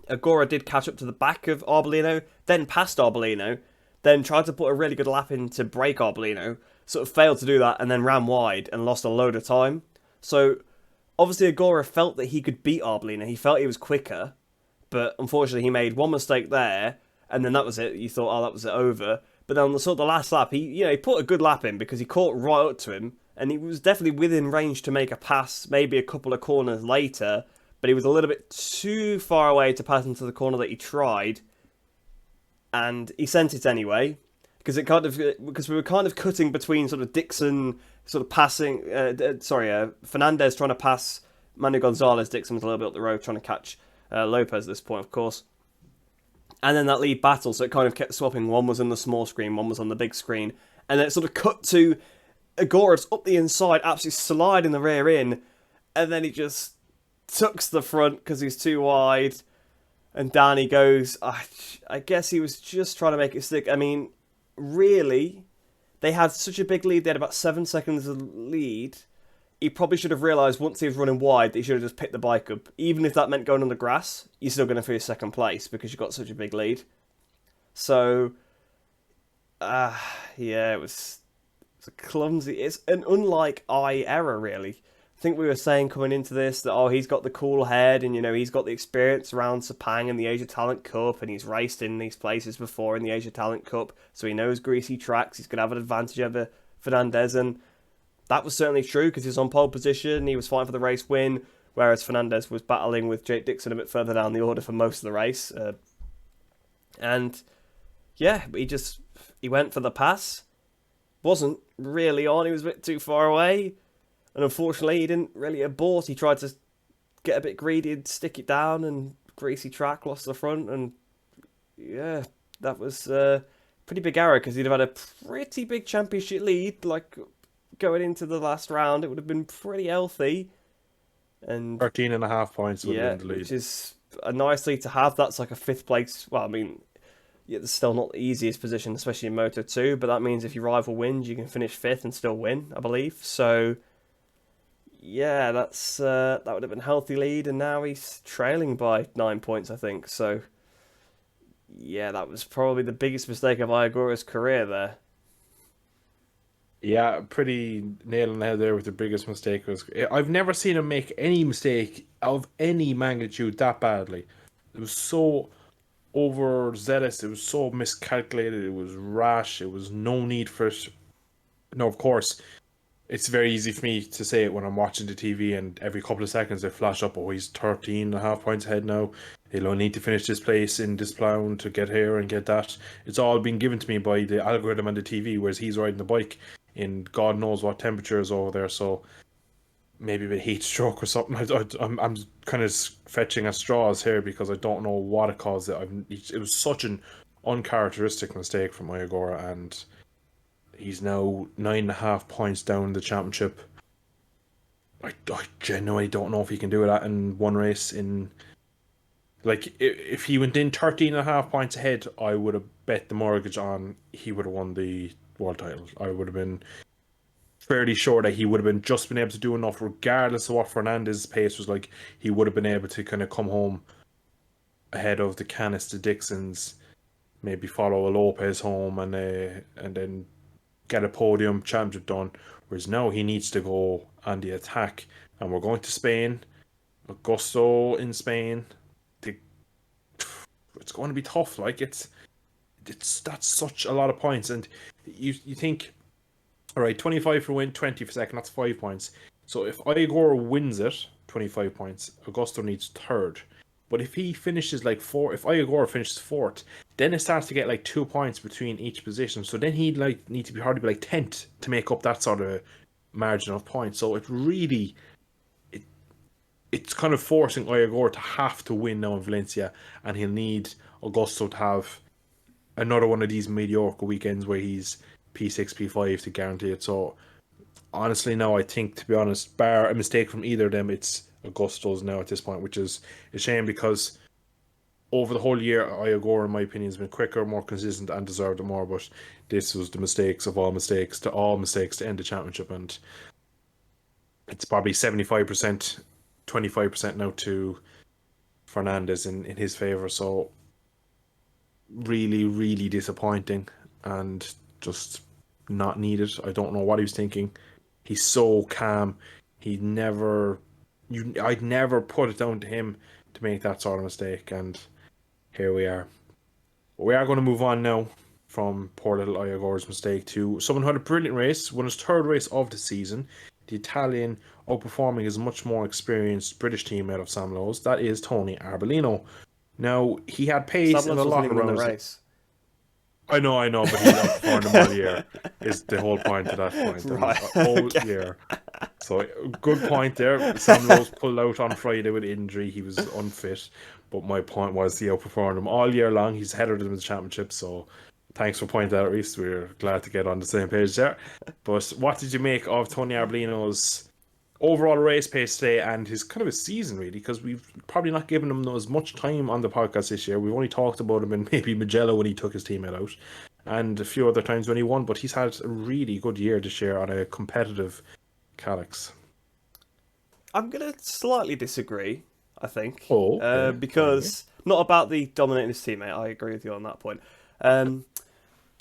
Agora did catch up to the back of Arbolino, then passed Arbolino, then tried to put a really good lap in to break Arbolino, sort of failed to do that, and then ran wide and lost a load of time. So, obviously, Agora felt that he could beat Arbolino. He felt he was quicker, but unfortunately, he made one mistake there, and then that was it. You thought, oh, that was it over. But then on the last lap, he put a good lap in because he caught right up to him. And he was definitely within range to make a pass, maybe a couple of corners later, but he was a little bit too far away to pass into the corner that he tried, and he sent it anyway, because we were kind of cutting between sort of Dixon sort of passing, Fernandez trying to pass Manu Gonzalez. Dixon was a little bit up the road trying to catch Lopez at this point, of course, and then that lead battle, so it kind of kept swapping. One was on the small screen, one was on the big screen, and then it sort of cut to Agora's up the inside, absolutely sliding the rear in, and then he just tucks the front because he's too wide, and down he goes. I guess he was just trying to make it stick. I mean, really, they had such a big lead. They had about 7 seconds of lead. He probably should have realised once he was running wide that he should have just picked the bike up. Even if that meant going on the grass, you're still going to finish second place because you got such a big lead. So, yeah, it was... It's a clumsy. It's an unlike eye error, really. I think we were saying coming into this that he's got the cool head and he's got the experience around Sepang and the Asia Talent Cup, and he's raced in these places before in the Asia Talent Cup, so he knows greasy tracks. He's gonna have an advantage over Fernandez, and that was certainly true because he was on pole position. He was fighting for the race win, whereas Fernandez was battling with Jake Dixon a bit further down the order for most of the race. And yeah, he went for the pass. Wasn't really on, he was a bit too far away, and unfortunately he didn't really abort. He tried to get a bit greedy and stick it down, and greasy track, lost the front, and yeah, that was a pretty big error because he'd have had a pretty big championship lead, like going into the last round. It would have been pretty healthy, and 13.5 points would have been the lead. Which is a nice lead to have. That's like a 5th place. Well, I mean, yeah, it's still not the easiest position, especially in Moto 2, but that means if your rival wins, you can finish 5th and still win, I believe. So, yeah, that would have been a healthy lead, and now he's trailing by 9 points, I think. So, yeah, that was probably the biggest mistake of Ayagora's career there. Yeah, pretty nail on the head there with the biggest mistake was. I've never seen him make any mistake of any magnitude that badly. It was so overzealous. It was so miscalculated. It was rash. It was no need for it. No, of course, it's very easy for me to say it when I'm watching the TV and every couple of seconds they flash up, oh, he's 13 and a half points ahead now. He'll only need to finish this place in this plough to get here and get that. It's all been given to me by the algorithm and the TV, whereas he's riding the bike in God knows what temperatures over there. So maybe a bit heat stroke or something. I'm kind of fetching at straws here because I don't know what it caused. It was such an uncharacteristic mistake from Iagora, and he's now 9.5 points down the championship. I genuinely don't know if he can do that in one race. Like, if he went in 13.5 points ahead, I would have bet the mortgage on he would have won the world title. I would have been fairly sure that he would have been able to do enough, regardless of what Fernandez's pace was like. He would have been able to kind of come home ahead of the Canis, the Dixons, maybe follow a Lopez home, and then get a podium championship done. Whereas now he needs to go on the attack, and we're going to Spain, Augusto in Spain. It's going to be tough. Like, that's such a lot of points, and you think, all right, 25 for win, 20 for second. That's 5 points. So if Igor wins it, 25 points. Augusto needs third. But if he finishes like if Igor finishes fourth, then it starts to get like 2 points between each position. So then he'd like need to be hardly be like 10th to make up that sort of margin of points. So it's kind of forcing Igor to have to win now in Valencia, and he'll need Augusto to have another one of these mediocre weekends where he's P6, P5 to guarantee it. So honestly, now I think, to be honest, bar a mistake from either of them, it's Augusto's now at this point, which is a shame because over the whole year, Iagora, in my opinion, has been quicker, more consistent, and deserved it more. But this was the mistakes of all mistakes to end the championship, and it's probably 75%, 25% now to Fernandez in his favour. So really, really disappointing, and just not needed. I don't know what he was thinking. He's so calm. I'd never put it down to him to make that sort of mistake, and here we are. But we are going to move on now from poor little Iagora's mistake to someone who had a brilliant race, won his third race of the season. The Italian outperforming his much more experienced British teammate of Sam Lowe's. That is Tony Arbolino. Now, he had pace in a Sablons wasn't lot of even in the rounds. race. I know, but he's outperformed him all year. Is the whole point of that point. Right. Whole year. So, good point there. Sam Lowe's pulled out on Friday with injury. He was unfit. But my point was he outperformed him all year long. He's ahead of him in the championship. So, thanks for pointing that out, Reece. We're glad to get on the same page there. But what did you make of Tony Arbolino's overall race pace today and his kind of a season, really? Because we've probably not given him as much time on the podcast this year. We've only talked about him in maybe Mugello when he took his teammate out, and a few other times when he won. But he's had a really good year this year on a competitive Calyx. I'm going to slightly disagree, I think. Oh, okay. Because not about the dominating his teammate. I agree with you on that point.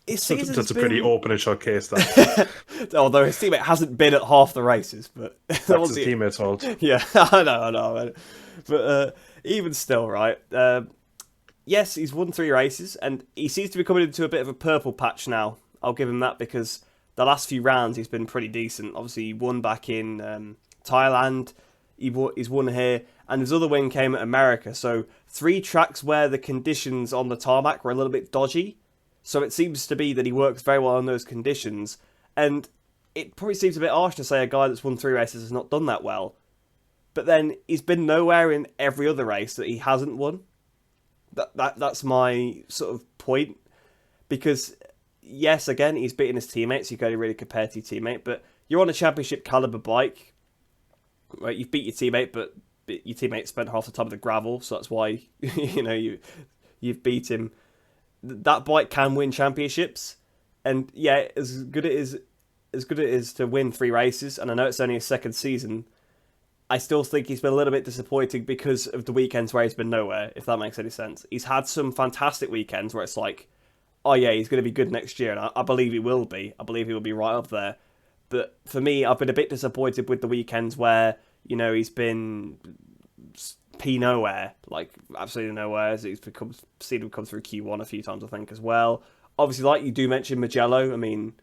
His season's That's a pretty been... open and shut case, that. Although his teammate hasn't been at half the races, but That's his teammate's fault. Yeah, I know. But even still, right? Yes, he's won 3 races, and he seems to be coming into a bit of a purple patch now. I'll give him that, because the last few rounds he's been pretty decent. Obviously, he won back in Thailand. He's won here, and his other win came at America. So 3 tracks where the conditions on the tarmac were a little bit dodgy. So it seems to be that he works very well in those conditions. And it probably seems a bit harsh to say a guy that's won 3 races has not done that well. But then he's been nowhere in every other race that he hasn't won. That's my sort of point. Because, yes, again, he's beaten his teammates. You've got a really competitive teammate. But you're on a championship caliber bike. Right? You've beat your teammate, but your teammate spent half the time on the gravel. So that's why you've beat him. That bike can win championships, and yeah, as good it is to win 3 races, and I know it's only his second season, I still think he's been a little bit disappointing because of the weekends where he's been nowhere, if that makes any sense. He's had some fantastic weekends where it's like, oh yeah, he's going to be good next year, and I believe he will be. I believe he will be right up there. But for me, I've been a bit disappointed with the weekends where, he's been nowhere, like absolutely nowhere. As he's seen him come through Q1 a few times, I think, as well. Obviously, like you do mention Magello, I mean,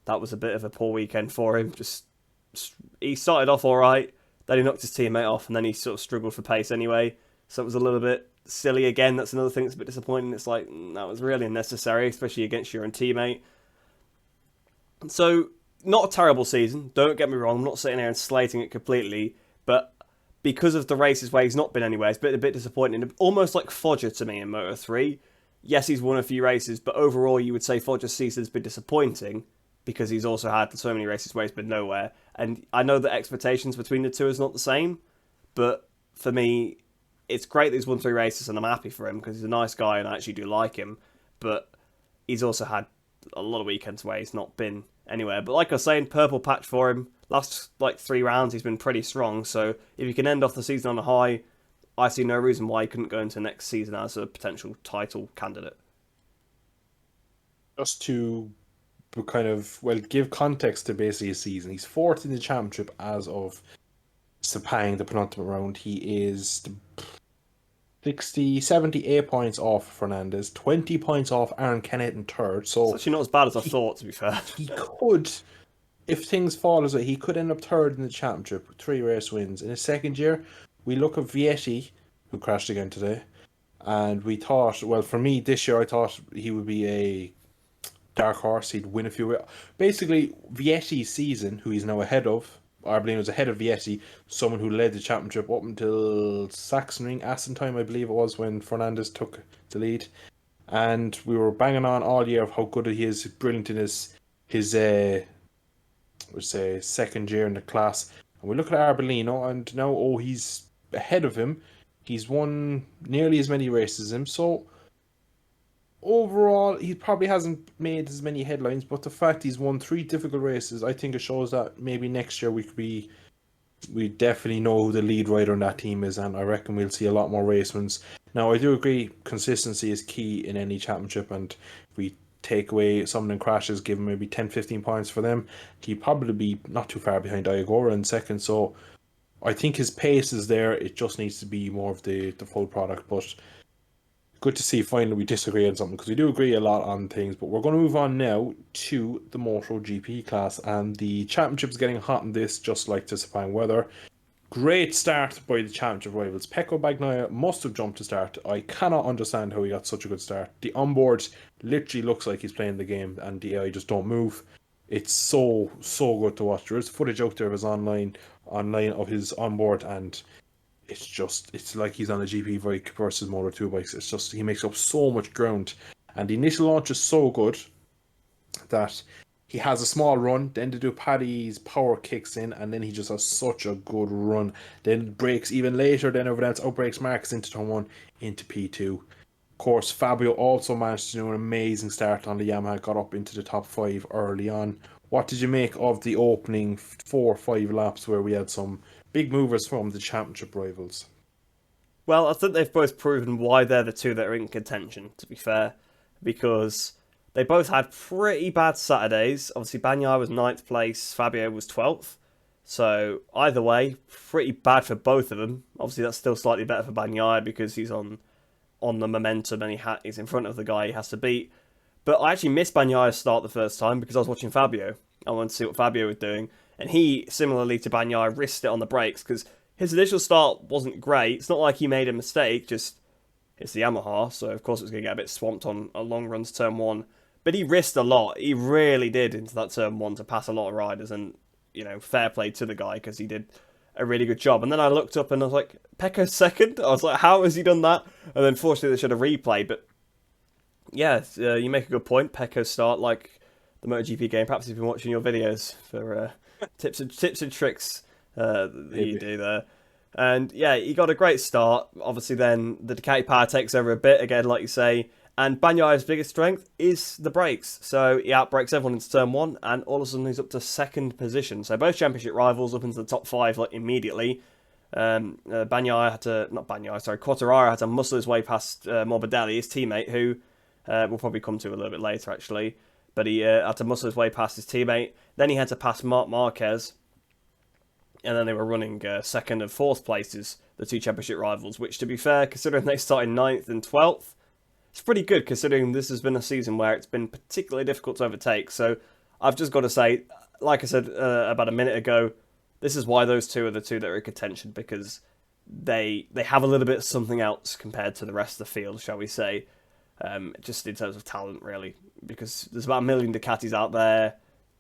that was a bit of a poor weekend for him. He started off all right, then he knocked his teammate off, and then he sort of struggled for pace anyway. So it was a little bit silly again. That's another thing that's a bit disappointing. It's like, that was really unnecessary, especially against your own teammate. So, not a terrible season, don't get me wrong. I'm not sitting here and slating it completely, but because of the races where he's not been anywhere, it's been a bit disappointing. Almost like Fodger to me in Moto3. Yes, he's won a few races, but overall you would say Fodger's season's been disappointing because he's also had so many races where he's been nowhere. And I know that expectations between the two is not the same, but for me, it's great that he's won 3 races and I'm happy for him because he's a nice guy and I actually do like him. But he's also had a lot of weekends where he's not been anywhere. But like I was saying, purple patch for him. Last 3 rounds, he's been pretty strong. So if you can end off the season on a high, I see no reason why he couldn't go into next season as a potential title candidate. Just to kind of, give context to basically his season. He's 4th in the championship as of Sepang, the penultimate round. He is 78 points off Fernandez, 20 points off Aaron Kennett in 3rd. So it's actually not as bad as I thought, to be fair. He could, if things fall his way, he could end up 3rd in the championship with 3 race wins. In his second year, we look at Vietti, who crashed again today, and we thought, for me this year, I thought he would be a dark horse. He'd win a few. Basically, Vietti's season, who he's now ahead of, Arbolino was ahead of Vietti, someone who led the championship up until Sachsenring, Assen time, I believe it was, when Fernandez took the lead. And we were banging on all year of how good he is, brilliant in his second year in the class. And we look at Arbolino, and now, he's ahead of him. He's won nearly as many races as him. So, overall, he probably hasn't made as many headlines, but the fact he's won 3 difficult races, I think it shows that maybe next year we definitely know who the lead rider on that team is, and I reckon we'll see a lot more race wins. Now, I do agree consistency is key in any championship, and if we take away some of them crashes, give him maybe 10-15 points for them, he'd probably be not too far behind Iagora in second. So I think his pace is there, it just needs to be more of the full product. But good to see finally we disagree on something, because we do agree a lot on things. But we're going to move on now to the MotoGP class, and the championship's getting hot in this, just like the Sepang weather. Great start by the championship rivals. Pecco Bagnaia must have jumped to start. I cannot understand how he got such a good start. The onboard literally looks like he's playing the game, and the AI just don't move. It's so good to watch. There is footage out there of his online of his onboard, and it's like he's on a GP bike versus Moto2 bikes. It's just, he makes up so much ground, and the initial launch is so good that he has a small run, then to do Paddy's power kicks in, and then he just has such a good run. Then brakes even later, then over that outbreaks Marcus into turn 1, into P2. Of course, Fabio also managed to do an amazing start on the Yamaha, got up into the top 5 early on. What did you make of the opening 4 or 5 laps where we had some big movers from the championship rivals? Well, I think they've both proven why they're the two that are in contention, to be fair, because they both had pretty bad Saturdays. Obviously, Bagnaia was 9th place, Fabio was 12th. So, either way, pretty bad for both of them. Obviously, that's still slightly better for Bagnaia because he's on the momentum and he's in front of the guy he has to beat. But I actually missed Bagnaia's start the first time because I was watching Fabio. I wanted to see what Fabio was doing. And he, similarly to Bagnaia, risked it on the brakes because his initial start wasn't great. It's not like he made a mistake, just it's the Yamaha, so of course it's going to get a bit swamped on a long run to turn 1. But he risked a lot. He really did into that turn 1 to pass a lot of riders, and fair play to the guy because he did a really good job. And then I looked up and I was like, Pecco's second? I was like, how has he done that? And then fortunately they should have replayed. But yeah, you make a good point. Pecco's start, like the MotoGP game, perhaps you've been watching your videos for tips and tricks that you do there. And yeah, he got a great start. Obviously then the Ducati power takes over a bit, again, like you say. And Bagnaia's biggest strength is the brakes. So he outbrakes everyone into turn 1, and all of a sudden he's up to 2nd position. So both championship rivals up into the top 5 immediately. Quattararo had to muscle his way past Morbidelli, his teammate, who we'll probably come to a little bit later actually. but he had to muscle his way past his teammate. Then he had to pass Marc Marquez, and then they were running second and fourth places, the two championship rivals, which, to be fair, considering they started 9th and 12th, it's pretty good considering this has been a season where it's been particularly difficult to overtake. So I've just got to say, like I said about a minute ago, this is why those two are the two that are in contention, because they have a little bit of something else compared to the rest of the field, shall we say, just in terms of talent, really, because there's about 1 million Ducatis out there.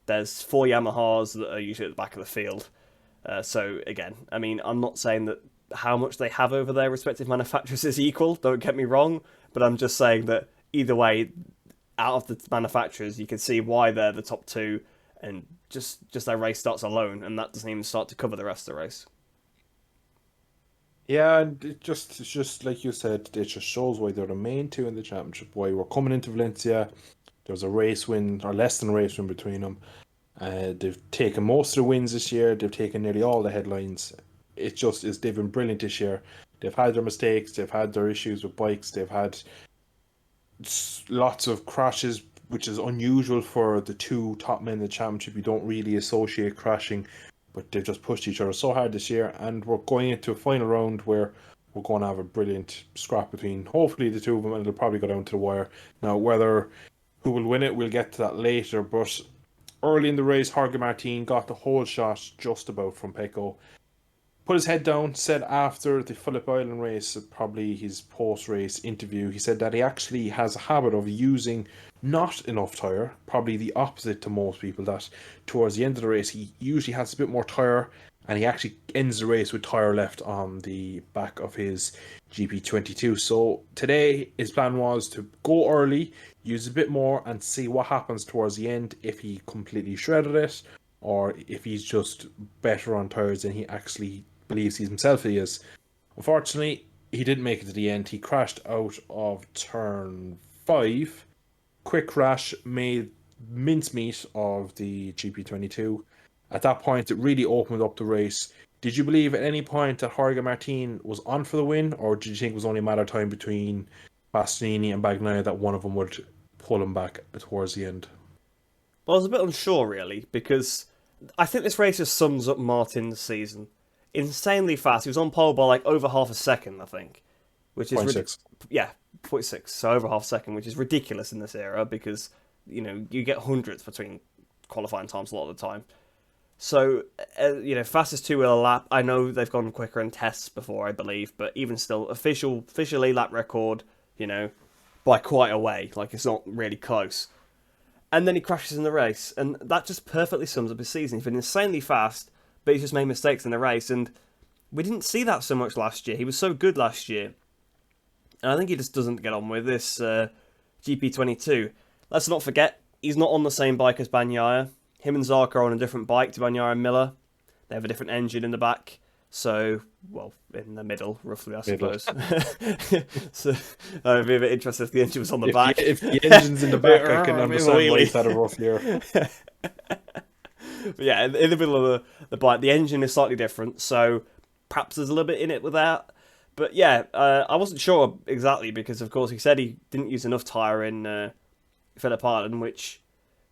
There's 4 Yamahas that are usually at the back of the field. So again, I mean, I'm not saying that how much they have over their respective manufacturers is equal, don't get me wrong, but I'm just saying that either way, out of the manufacturers, you can see why they're the top two, and just their race starts alone, and that doesn't even start to cover the rest of the race. Yeah, and it's just like you said, it just shows why they're the main two in the championship, why we're coming into Valencia. There's a race win, or less than a race win between them. They've taken most of the wins this year. They've taken nearly all the headlines. It just is, they've been brilliant this year. They've had their mistakes. They've had their issues with bikes. They've had lots of crashes, which is unusual for the two top men in the championship. You don't really associate crashing, but they've just pushed each other so hard this year. And we're going into a final round where we're going to have a brilliant scrap between, hopefully, the two of them, and it'll probably go down to the wire. Now, who will win it, we'll get to that later, but early in the race, Jorge Martin got the whole shot just about from Pecco. Put his head down, said after the Phillip Island race, probably his post-race interview, he said that he actually has a habit of using not enough tyre, probably the opposite to most people, that towards the end of the race he usually has a bit more tyre, and he actually ends the race with tyre left on the back of his GP22. So today his plan was to go early, use a bit more, and see what happens towards the end, if he completely shredded it, or if he's just better on tyres than he actually believes himself he is. Unfortunately, he didn't make it to the end. He crashed out of turn 5. Quick crash, made mincemeat of the GP22. At that point, it really opened up the race. Did you believe at any point that Jorge Martin was on for the win, or did you think it was only a matter of time between Bastianini and Bagnaia that one of them would pull him back towards the end? Well, I was a bit unsure, really, because I think this race just sums up Martin's season. Insanely fast. He was on pole by like over half a second, I think, which is 0.6. 0.6, so over half a second, which is ridiculous in this era, because you get hundreds between qualifying times a lot of the time. So fastest 2-wheel lap. I know they've gone quicker in tests before, I believe, but even still, officially lap record, by quite a way. Like, it's not really close. And then he crashes in the race, and that just perfectly sums up his season. He's been insanely fast, but he's just made mistakes in the race, and we didn't see that so much last year. He was so good last year, and I think he just doesn't get on with this GP22. Let's not forget, he's not on the same bike as Bagnaia. Him and Zarco are on a different bike to Bagnaia and Miller. They have a different engine in the back, so, well, in the middle, roughly, I suppose. So I'd be a bit interested if the engine was on the back. If the engine's in the back, I can understand why he's had a rough year. But yeah, in the middle of the bike, the engine is slightly different, so perhaps there's a little bit in it with that. But yeah, I wasn't sure exactly, because of course he said he didn't use enough tyre in Phillip Island, which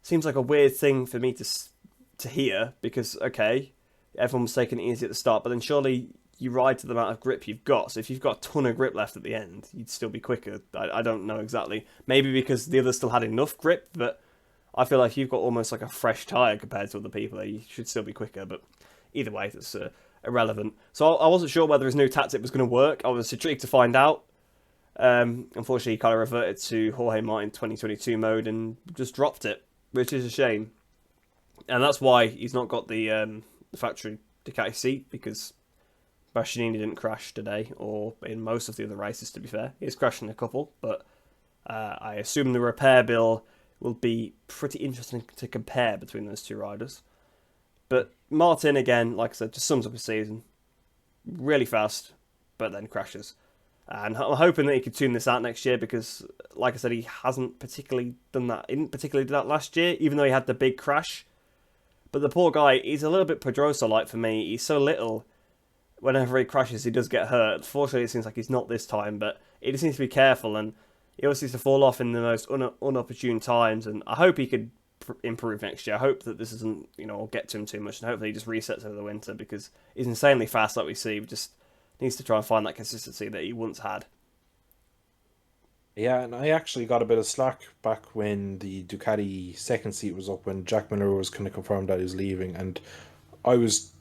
seems like a weird thing for me to hear, because, okay, everyone was taking it easy at the start, but then surely you ride to the amount of grip you've got, so if you've got a ton of grip left at the end, you'd still be quicker. I don't know exactly. Maybe because the others still had enough grip, but I feel like you've got almost like a fresh tyre compared to other people. You should still be quicker, but either way, that's irrelevant. So I wasn't sure whether his new tactic was going to work. I was intrigued to find out. Unfortunately, he kind of reverted to Jorge Martin 2022 mode and just dropped it, which is a shame. And that's why he's not got the factory Ducati seat, because Bastianini didn't crash today, or in most of the other races, to be fair. He's crashed in a couple, but I assume the repair bill will be pretty interesting to compare between those two riders. But Martin, again, like I said, just sums up his season. Really fast, but then crashes. And I'm hoping that he could tune this out next year, because, like I said, he hasn't particularly done that. He didn't particularly do that last year, even though he had the big crash. But the poor guy, he's a little bit Pedrosa-like for me. He's so little. Whenever he crashes, he does get hurt. Fortunately, it seems like he's not this time, but he just needs to be careful. And he always seems to fall off in the most unopportune times, and I hope he could improve next year. I hope that this doesn't, get to him too much, and hopefully he just resets over the winter, because he's insanely fast, like we see. He just needs to try and find that consistency that he once had. Yeah, and I actually got a bit of slack back when the Ducati second seat was up, when Jack Miller was kind of confirmed that he was leaving, and I was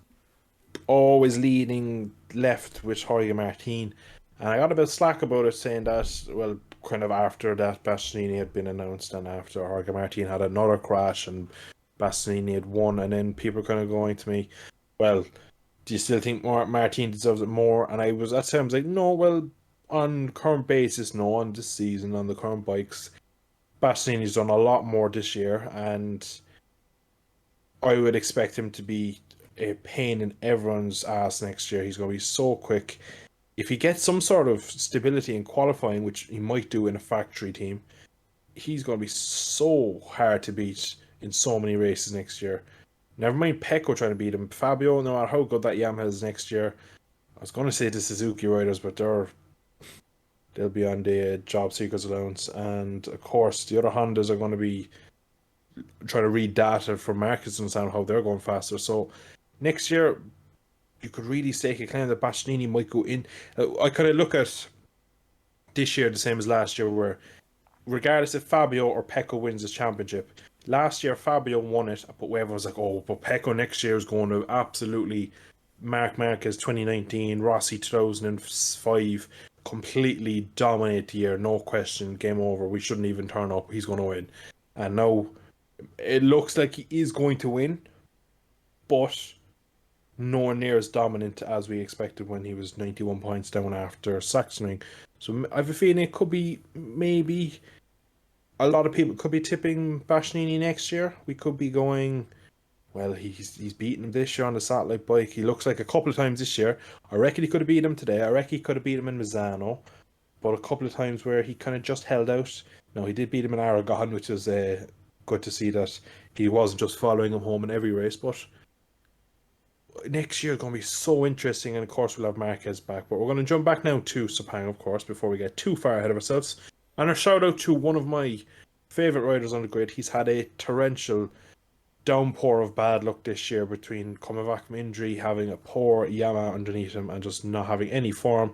always leaning left with Jorge Martin, and I got a bit of slack about it, saying that, well, kind of after that Bastianini had been announced, and after Jorge Martin had another crash and Bastianini had won, and then people were kind of going to me, well, do you still think Martin deserves it more? And I was at times like, no, well, on current basis, no, on this season, on the current bikes, Bastianini's done a lot more this year, and I would expect him to be a pain in everyone's ass next year. He's going to be so quick. If he gets some sort of stability in qualifying, which he might do in a factory team, he's going to be so hard to beat in so many races next year. Never mind Pecco trying to beat him. Fabio, no matter how good that Yamaha is next year, I was going to say the Suzuki riders, but they'll be on the job seekers allowance. And of course, the other Hondas are going to be trying to read data from markets and understand how they're going faster. So next year, you could really stake a claim that Bastianini might go in. I kind of look at this year the same as last year, where regardless if Fabio or Pecco wins this championship, last year Fabio won it, but everyone was like, oh, but Pecco next year is going to absolutely Marc Marquez 2019, Rossi 2005, completely dominate the year, no question, game over, we shouldn't even turn up, he's going to win. And now it looks like he is going to win, but nowhere near as dominant as we expected when he was 91 points down after Sachsenring. So I have a feeling it could be, maybe a lot of people could be tipping Bastianini next year. We could be going, well, he's beaten him this year on the satellite bike. He looks like a couple of times this year. I reckon he could have beat him today. I reckon he could have beat him in Misano. But a couple of times where he kind of just held out. No, he did beat him in Aragon, which is good to see that he wasn't just following him home in every race. But next year is going to be so interesting, and of course we'll have Marquez back. But we're going to jump back now to Sepang, of course, before we get too far ahead of ourselves. And a shout out to one of my favourite riders on the grid. He's had a torrential downpour of bad luck this year, between coming back from injury, having a poor Yamaha underneath him, and just not having any form.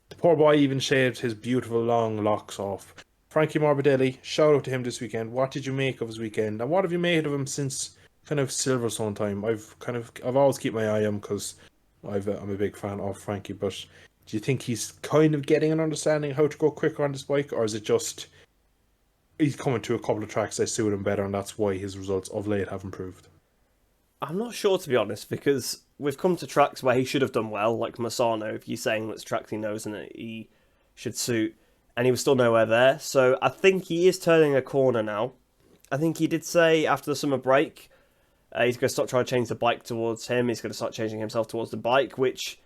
The poor boy even shaved his beautiful long locks off. Frankie Morbidelli, shout out to him this weekend. What did you make of his weekend, and what have you made of him since kind of Silverstone time? I've always keep my eye on him, because I'm a big fan of Frankie. But do you think he's kind of getting an understanding of how to go quicker on this bike, or is it just he's coming to a couple of tracks that suit him better, and that's why his results of late have improved? I'm not sure, to be honest, because we've come to tracks where he should have done well, like Misano, if you're saying that's tracks he knows and that he should suit, and he was still nowhere there. So I think he is turning a corner now. I think he did say after the summer break, he's going to stop trying to change the bike towards him. He's going to start changing himself towards the bike, which,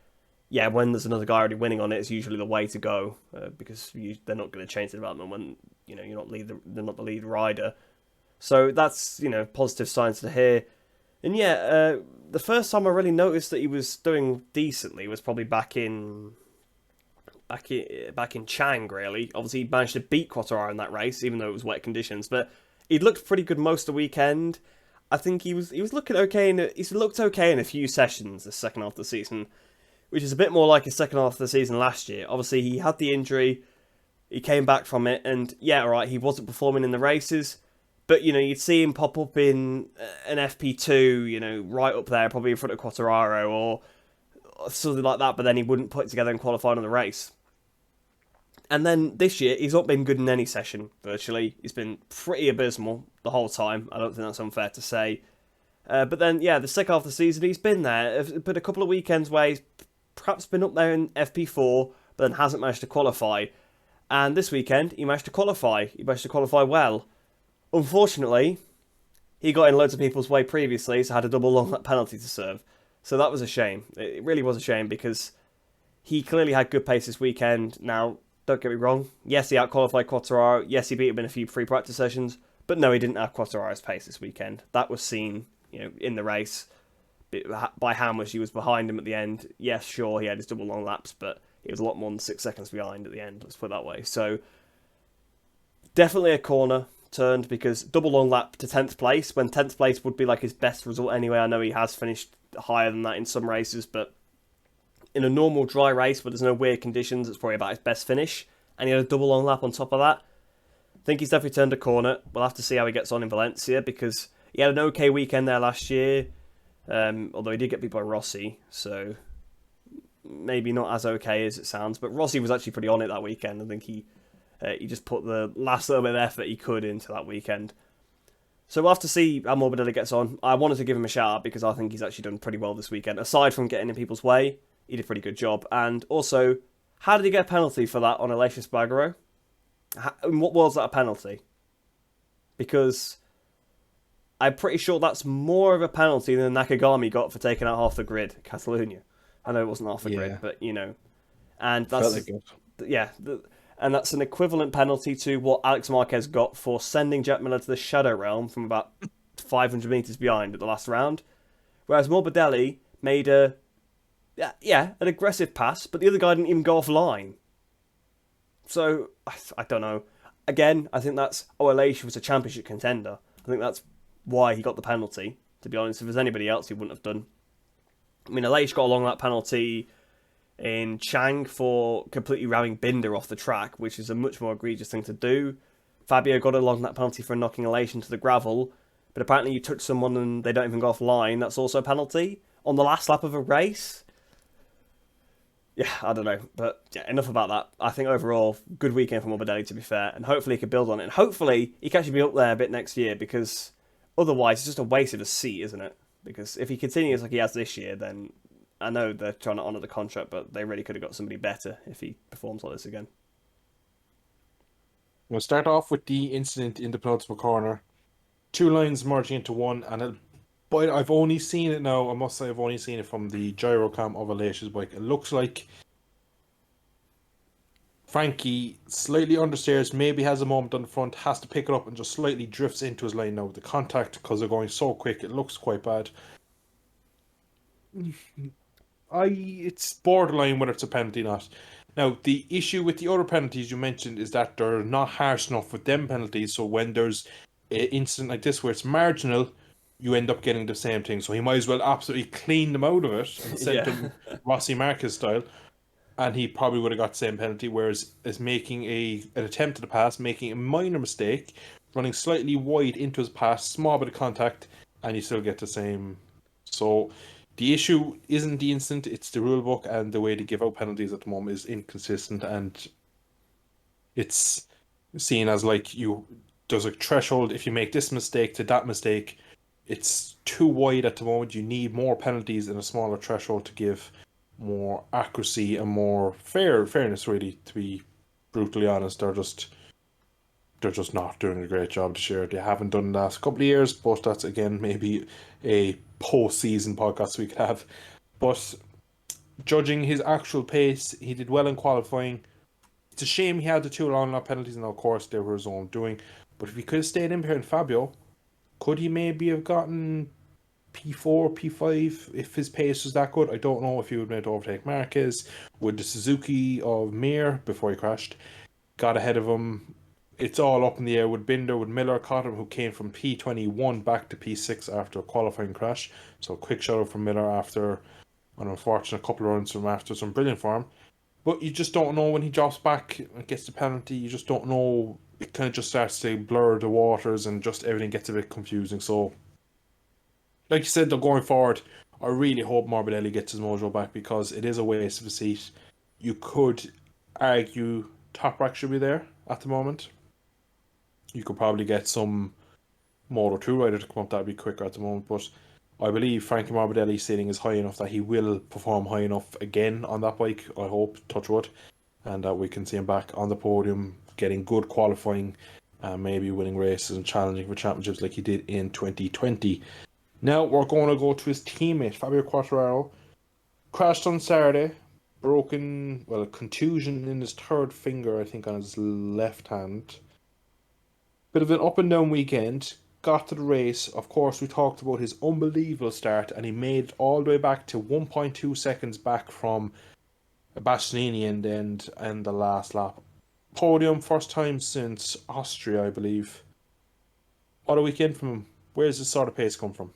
yeah, when there's another guy already winning on it, is usually the way to go, because they're not going to change the development when they're not the lead rider. So that's positive signs to hear. And yeah, the first time I really noticed that he was doing decently was probably back in Chang. Really, obviously he managed to beat Quartararo in that race, even though it was wet conditions. But he looked pretty good most of the weekend. I think he was looking okay. He's looked okay in a few sessions the second half of the season, which is a bit more like his second half of the season last year. Obviously, he had the injury, he came back from it, and yeah, alright, he wasn't performing in the races, but you'd see him pop up in an FP2, right up there, probably in front of Quartararo or something like that, but then he wouldn't put it together and qualify on the race. And then this year, he's not been good in any session, virtually. He's been pretty abysmal the whole time. I don't think that's unfair to say. But then, yeah, the second half of the season, he's been there. But a couple of weekends where he's perhaps been up there in FP4, but then hasn't managed to qualify. And this weekend, he managed to qualify. He managed to qualify well. Unfortunately, he got in loads of people's way previously, so had a double long lap penalty to serve. So that was a shame. It really was a shame, because he clearly had good pace this weekend. Now, don't get me wrong. Yes, he out-qualified Quartararo. Yes, he beat him in a few free practice sessions. But no, he didn't have Quartararo's pace this weekend. That was seen, in the race by how much he was behind him at the end. Yes, sure, he had his double long laps, but he was a lot more than 6 seconds behind at the end. Let's put it that way. So Definitely a corner turned, because double long lap to 10th place, when 10th place would be like his best result anyway. I know he has finished higher than that in some races, but in a normal dry race where there's no weird conditions, it's probably about his best finish. And he had a double long lap on top of that. I think he's definitely turned a corner. We'll have to see how he gets on in Valencia, because he had an okay weekend there last year, although he did get beat by Rossi, so maybe not as okay as it sounds. But Rossi was actually pretty on it that weekend. I think he just put the last little bit of effort he could into that weekend. So we'll have to see how Morbidelli gets on. I wanted to give him a shout out because I think he's actually done pretty well this weekend. Aside from getting in people's way, he did a pretty good job. And also, how did he get a penalty for that on Aleix Espargaro? In what world's that a penalty? Because I'm pretty sure that's more of a penalty than Nakagami got for taking out half the grid at Catalonia. I know it wasn't half the grid, but you know. And that's... Yeah, and that's an equivalent penalty to what Alex Marquez got for sending Jack Miller to the Shadow Realm from about 500 metres behind at the last round. Whereas Morbidelli made an aggressive pass, but the other guy didn't even go offline. So, I don't know. Again, I think that's... Aleix was a championship contender. I think that's why he got the penalty, to be honest. If there's anybody else, he wouldn't have done. I mean, Aleix got along that penalty in Chang for completely ramming Binder off the track, which is a much more egregious thing to do. Fabio got along that penalty for knocking Aleix into the gravel, but apparently you touch someone and they don't even go offline. That's also a penalty on the last lap of a race. Yeah, I don't know, but yeah, enough about that. I think overall, good weekend for Morbidelli, to be fair, and hopefully he can build on it, and hopefully he can actually be up there a bit next year, because otherwise it's just a waste of a seat, isn't it? Because if he continues like he has this year, then I know they're trying to honour the contract, but they really could have got somebody better if he performs like this again. We'll start off with the incident in the penultimate corner. Two lines merging into one, but I've only seen it now. I must say, I've only seen it from the gyrocam of Aleix's bike. It looks like Frankie slightly understeers, maybe has a moment on the front, has to pick it up and just slightly drifts into his line now with the contact because they're going so quick. It looks quite bad. It's borderline whether it's a penalty or not. Now, the issue with the other penalties you mentioned is that they're not harsh enough with them penalties, so when there's an incident like this where it's marginal, you end up getting the same thing. So he might as well absolutely clean them out of it and send them Rossi Marquez style, and he probably would have got the same penalty, whereas as making an attempt at a pass, making a minor mistake, running slightly wide into his pass, small bit of contact, and you still get the same. So the issue isn't the incident, it's the rule book, and the way to give out penalties at the moment is inconsistent, and it's seen as like there's a threshold. If you make this mistake to that mistake, it's too wide at the moment. You need more penalties and a smaller threshold to give more accuracy and more fairness, really, to be brutally honest. They're just not doing a great job this year. They haven't done the last couple of years, but that's again maybe a post-season podcast we could have. But judging his actual pace, he did well in qualifying. It's a shame he had the two long lap penalties, and of course they were his own doing. But if he could have stayed in behind Fabio, could he maybe have gotten P4, P5 if his pace was that good? I don't know if he would have been able to overtake Marquez with the Suzuki of Mir before he crashed. Got ahead of him. It's all up in the air with Binder, with Miller caught him, who came from P21 back to P6 after a qualifying crash. So quick shout out from Miller after an unfortunate couple of runs from after some brilliant form. But you just don't know when he drops back and gets the penalty. You just don't know. It kind of just starts to blur the waters and just everything gets a bit confusing. So, like you said, though, going forward, I really hope Morbidelli gets his mojo back, because it is a waste of a seat. You could argue Toprak should be there at the moment. You could probably get some Moto2 rider to come up, that'd be quicker at the moment, but I believe Frankie Morbidelli's ceiling is high enough that he will perform high enough again on that bike, I hope, touch wood, and that we can see him back on the podium, getting good qualifying, maybe winning races and challenging for championships like he did in 2020. Now we're going to go to his teammate, Fabio Quartararo. Crashed on Saturday, a contusion in his third finger, I think, on his left hand. Bit of an up and down weekend. Got to the race. Of course, we talked about his unbelievable start, and he made it all the way back to 1.2 seconds back from Bastianini and the last lap. Podium, first time since Austria, I believe. What a weekend from him. Where's this sort of pace come from?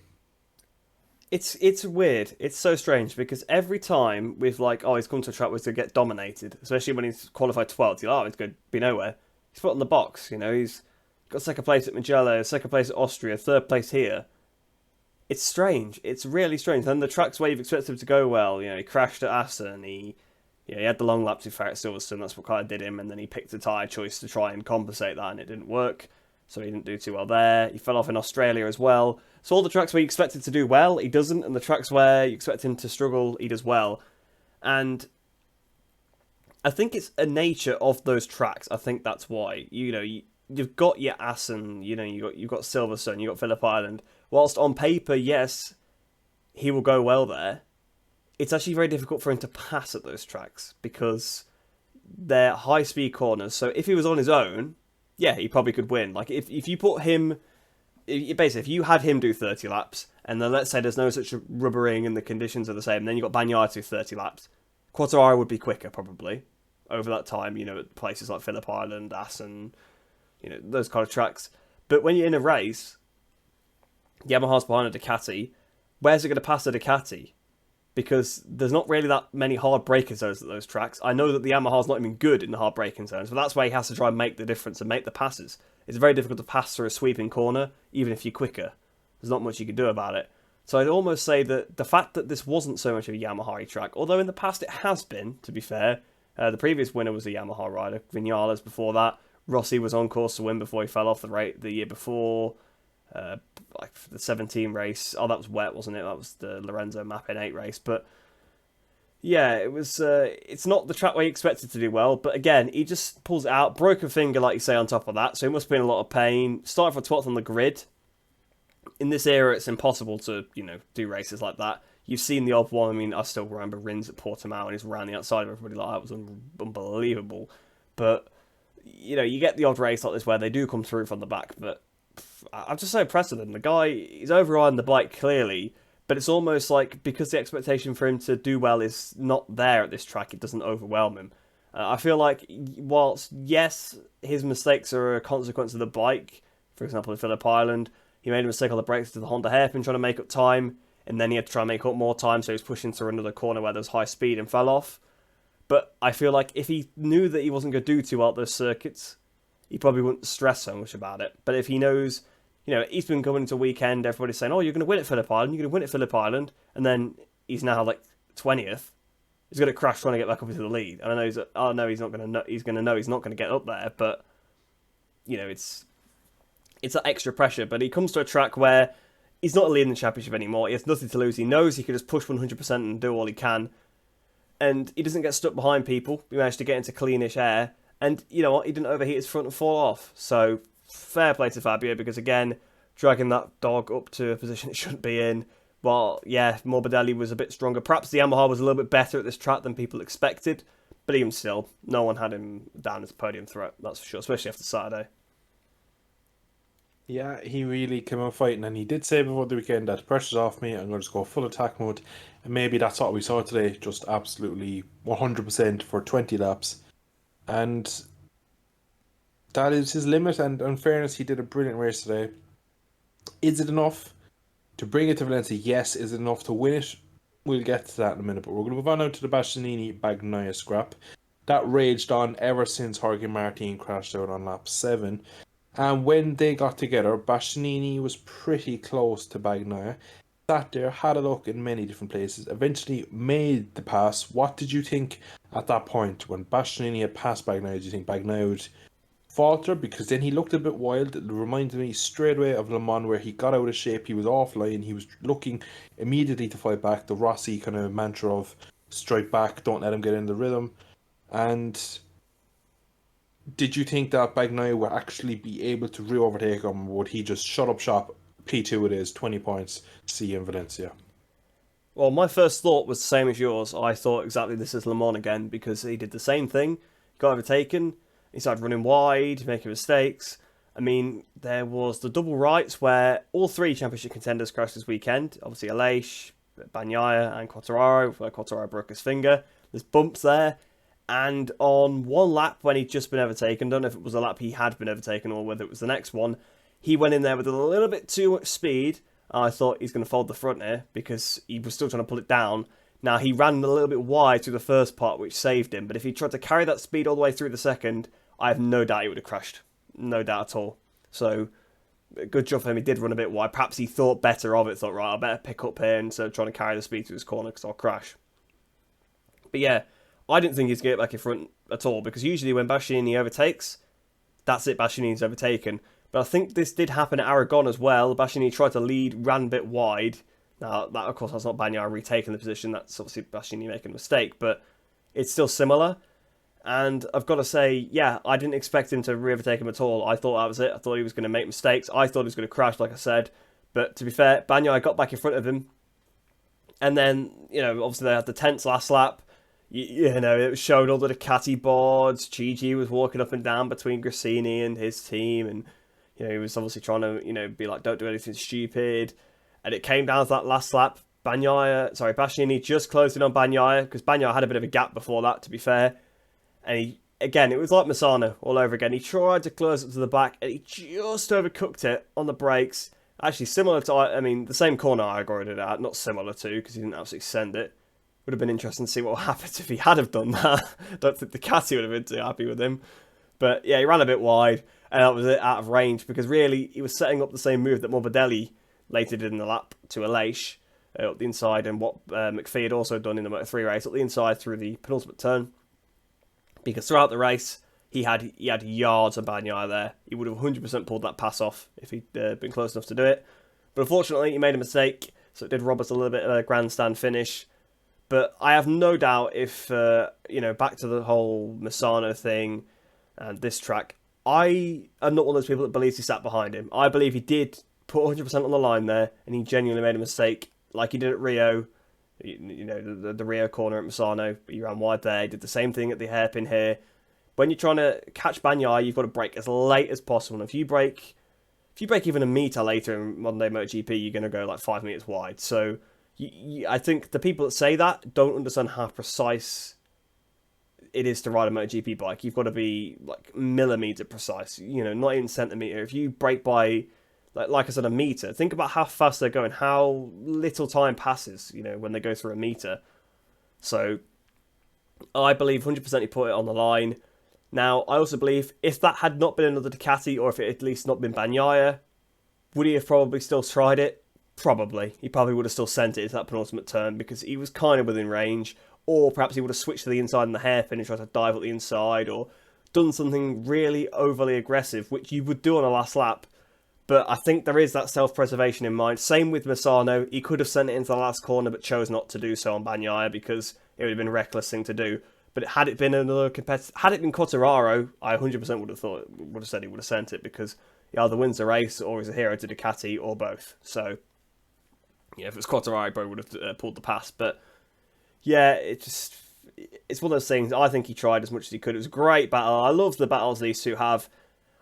It's weird. It's so strange because every time we've like, oh, he's come to a track where he's going to get dominated, especially when he's qualified 12th, you're like, oh, he's going to be nowhere. He's put on the box, he's got second place at Mugello, second place at Austria, third place here. It's strange. It's really strange. Then the tracks where you've expected him to go well, he crashed at Assen, he had the long laps at Silverstone, that's what kind of did him, and then he picked a tyre choice to try and compensate that, and it didn't work. So he didn't do too well there. He fell off in Australia as well. So all the tracks where you expect him to do well, he doesn't. And the tracks where you expect him to struggle, he does well. And I think it's a nature of those tracks. I think that's why. You've got your Assen, you've got Silverstone, you've got Phillip Island. Whilst on paper, yes, he will go well there. It's actually very difficult for him to pass at those tracks because they're high-speed corners. So if he was on his own, yeah, he probably could win. Like, if you put him... Basically, if you had him do 30 laps, and then let's say there's no such rubbering and the conditions are the same, and then you've got Bagnaia do 30 laps, Quartararo would be quicker, probably, over that time, at places like Phillip Island, Assen, those kind of tracks. But when you're in a race, Yamaha's behind a Ducati, where's it going to pass a Ducati? Because there's not really that many hard braking zones at those tracks. I know that the Yamaha's not even good in the hard braking zones, but that's where he has to try and make the difference and make the passes. It's very difficult to pass through a sweeping corner, even if you're quicker. There's not much you can do about it. So I'd almost say that the fact that this wasn't so much of a Yamaha track, although in the past it has been, to be fair, the previous winner was a Yamaha rider, Vinales before that. Rossi was on course to win before he fell off the year before. Like the 17 race. Oh, that was wet, wasn't it? That was the Lorenzo Map 8 race. But yeah, it was. It's not the track where you expected to do well. But again, he just pulls it out. Broke a finger, like you say, on top of that. So he must have been in a lot of pain. Started for 12th on the grid. In this era, it's impossible to do races like that. You've seen the odd one. I mean, I still remember Rins at Portimao and he's around the outside of everybody like that. It was unbelievable. But you get the odd race like this where they do come through from the back, but I'm just so impressed with him. The guy, he's overriding the bike clearly, but it's almost like because the expectation for him to do well is not there at this track, it doesn't overwhelm him. I feel like whilst, yes, his mistakes are a consequence of the bike, for example, in Phillip Island, he made a mistake on the brakes to the Honda hairpin trying to make up time, and then he had to try and make up more time, so he was pushing through another corner where there was high speed and fell off. But I feel like if he knew that he wasn't going to do too well at those circuits, he probably wouldn't stress so much about it. But if he knows, he's been coming into a weekend, everybody's saying, oh, you're going to win at Phillip Island, you're going to win at Phillip Island, and then he's now like 20th. He's going to crash trying to get back up into the lead. And I know he's not going to know, he's not going to get up there, but, it's that extra pressure. But he comes to a track where he's not leading the championship anymore. He has nothing to lose. He knows he can just push 100% and do all he can. And he doesn't get stuck behind people. He managed to get into cleanish air. And you know what? He didn't overheat his front and fall off. So fair play to Fabio because, again, dragging that dog up to a position it shouldn't be in. Well, yeah, Morbidelli was a bit stronger. Perhaps the Yamaha was a little bit better at this track than people expected. But even still, no one had him down as a podium threat, that's for sure, especially after Saturday. Yeah, he really came out fighting, and he did say before the weekend that pressure's off me, I'm going to just go full attack mode. And maybe that's what we saw today, just absolutely 100% for 20 laps. And that is his limit, and in fairness, he did a brilliant race today. Is it enough to bring it to Valencia? Yes. Is it enough to win it? We'll get to that in a minute, but we're going to move on now to the Bastianini-Bagnaia scrap. That raged on ever since Jorge Martin crashed out on lap 7. And when they got together, Bastianini was pretty close to Bagnaia. Sat there, had a look in many different places, eventually made the pass. What did you think at that point when Bastianini had passed Bagnaia? Did you think Bagnaia would falter? Because then he looked a bit wild. It reminded me straight away of Le Mans, where he got out of shape, he was offline, he was looking immediately to fight back. The Rossi kind of mantra of strike back, don't let him get in the rhythm. And did you think that Bagnaia would actually be able to re-overtake him? Would he just shut up shop? P2 it is, 20 points, see you in Valencia. Well, my first thought was the same as yours. I thought exactly this is Le Mans again, because he did the same thing. He got overtaken, he started running wide, making mistakes. I mean, there was the double rights where all three championship contenders crashed this weekend. Obviously, Aleix, Bagnaia and Quartararo, where Quartararo broke his finger. There's bumps there. And on one lap when he'd just been overtaken, don't know if it was a lap he had been overtaken or whether it was the next one, he went in there with a little bit too much speed. I thought he's going to fold the front here because he was still trying to pull it down. Now, he ran a little bit wide through the first part, which saved him. But if he tried to carry that speed all the way through the second, I have no doubt he would have crashed. No doubt at all. So, good job for him. He did run a bit wide. Perhaps he thought better of it. Thought, right, I better pick up here instead of trying to carry the speed through this corner because I'll crash. But yeah, I didn't think he'd get back in front at all. Because usually when Bastianini overtakes, that's it, Bastianini's overtaken. But I think this did happen at Aragon as well. Bastianini tried to lead, ran a bit wide. Now, that, of course, that's not Bagnaia retaking the position. That's obviously Bastianini making a mistake, but it's still similar. And I've got to say, yeah, I didn't expect him to re-overtake him at all. I thought that was it. I thought he was going to make mistakes. I thought he was going to crash, like I said. But to be fair, Bagnaia got back in front of him. And then, obviously they had the tense last lap. It showed all the Ducati boards. Gigi was walking up and down between Grassini and his team. And, he was obviously trying to, be like, don't do anything stupid. And it came down to that last lap. Bastianini just closed in on Bagnaia because Bagnaia had a bit of a gap before that, to be fair. And it was like Misano all over again. He tried to close it to the back and he just overcooked it on the brakes. Actually, similar to, the same corner Igor did out, not similar to because he didn't absolutely send it. Would have been interesting to see what happened if he had have done that. Don't think Ducati would have been too happy with him. But yeah, he ran a bit wide and that was it, out of range because really he was setting up the same move that Morbidelli later did in the lap to Aleix up the inside, and what McPhee had also done in the Moto3 race, up the inside through the penultimate turn. Because throughout the race, he had yards of Bagnaia there. He would have 100% pulled that pass off if he'd been close enough to do it. But unfortunately, he made a mistake, so it did rob us a little bit of a grandstand finish. But I have no doubt if, back to the whole Misano thing and this track, I am not one of those people that believes he sat behind him. I believe he did put 100% on the line there, and he genuinely made a mistake, like he did at Rio. The Rio corner at Misano, he ran wide there. He did the same thing at the hairpin here. When you're trying to catch Bagnaia, you've got to brake as late as possible. And if you brake even a meter later in modern day MotoGP, you're going to go like 5 meters wide. So I think the people that say that don't understand how precise it is to ride a MotoGP bike. You've got to be like millimeter precise, not even centimeter. If you brake by like I said, a meter. Think about how fast they're going, how little time passes, when they go through a meter. So, I believe 100% he put it on the line. Now, I also believe if that had not been another Ducati, or if it had at least not been Bagnaia, would he have probably still tried it? Probably. He probably would have still sent it to that penultimate turn because he was kind of within range. Or perhaps he would have switched to the inside in the hairpin and tried to dive up the inside, or done something really overly aggressive, which you would do on a last lap. But I think there is that self-preservation in mind. Same with Misano. He could have sent it into the last corner, but chose not to do so on Bagnaia because it would have been a reckless thing to do. But had it been another competitor, had it been Quartararo, I 100% would have said he would have sent it because he either wins the race or is a hero to Ducati or both. So, yeah, if it was Quartararo, he probably would have pulled the pass. But yeah, it's one of those things. I think he tried as much as he could. It was a great battle. I love the battles these two have.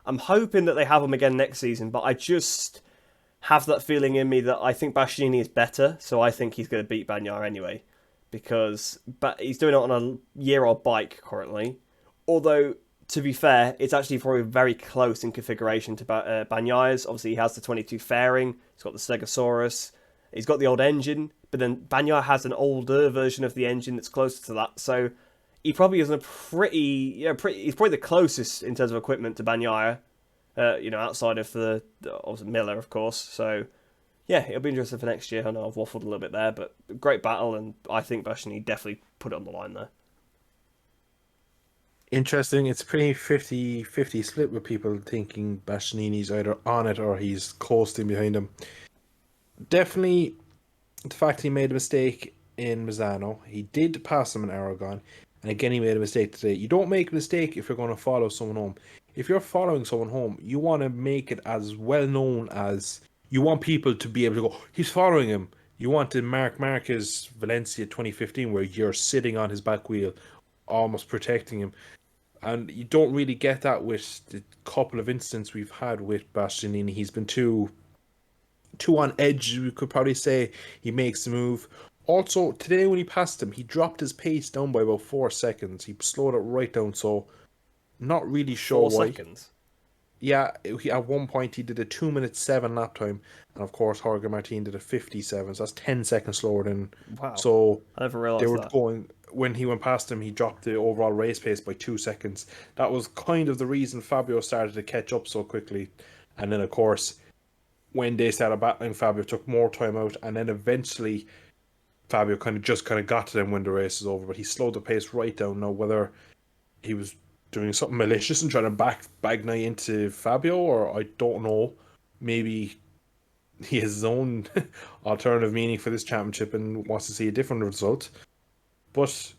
I'm hoping that they have them again next season, but I just have that feeling in me that I think Bastianini is better, so I think he's going to beat Bagnaia anyway, because he's doing it on a year-old bike currently. Although, to be fair, it's actually probably very close in configuration to Bagnaia's. Obviously, he has the 22 fairing, he's got the Stegosaurus, he's got the old engine, but then Bagnaia has an older version of the engine that's closer to that, so he probably is he's probably the closest in terms of equipment to Bagnaia, outside of the obviously Miller, of course. So, yeah, it'll be interesting for next year. I know I've waffled a little bit there, but great battle, and I think Bastianini definitely put it on the line there. Interesting. It's pretty 50-50 split with people thinking Bastianini's either on it or he's coasting behind him. Definitely, the fact he made a mistake in Misano, he did pass him in Aragon. And again, he made a mistake today. You don't make a mistake if you're going to follow someone home. If you're following someone home, you want to make it as well known as... You want people to be able to go, he's following him. You want to Marc Marquez Valencia 2015, where you're sitting on his back wheel, almost protecting him. And you don't really get that with the couple of instances we've had with Bastianini. He's been too on edge, we could probably say. He makes the move, Also, today when he passed him, he dropped his pace down by about 4 seconds. He slowed it right down, so not really sure 4 why. seconds. Yeah, at one point he did a 2 minute 7 lap time, and of course Jorge Martin did a 57. So that's 10 seconds slower than. Wow. So I never they realised were that. going when he went past him. He dropped the overall race pace by 2 seconds. That was kind of the reason Fabio started to catch up so quickly, and then of course when they started battling, Fabio took more time out, and then eventually Fabio kind of got to them when the race was over. But he slowed the pace right down. Now whether he was doing something malicious and trying to bag Nye into Fabio, or I don't know. Maybe he has his own alternative meaning for this championship and wants to see a different result. But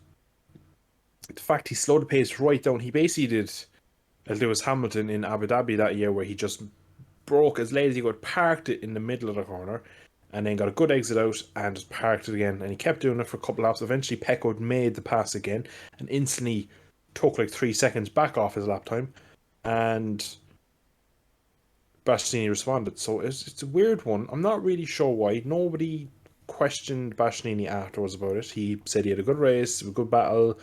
the fact he slowed the pace right down, he basically did as Lewis Hamilton in Abu Dhabi that year, where he just broke his legs. He got parked it in the middle of the corner, and then got a good exit out and just parked it again. And he kept doing it for a couple of laps. Eventually, Pecco made the pass again and instantly took like 3 seconds back off his lap time, and Bastianini responded. So it's a weird one. I'm not really sure why. Nobody questioned Bastianini afterwards about it. He said he had a good race, a good battle,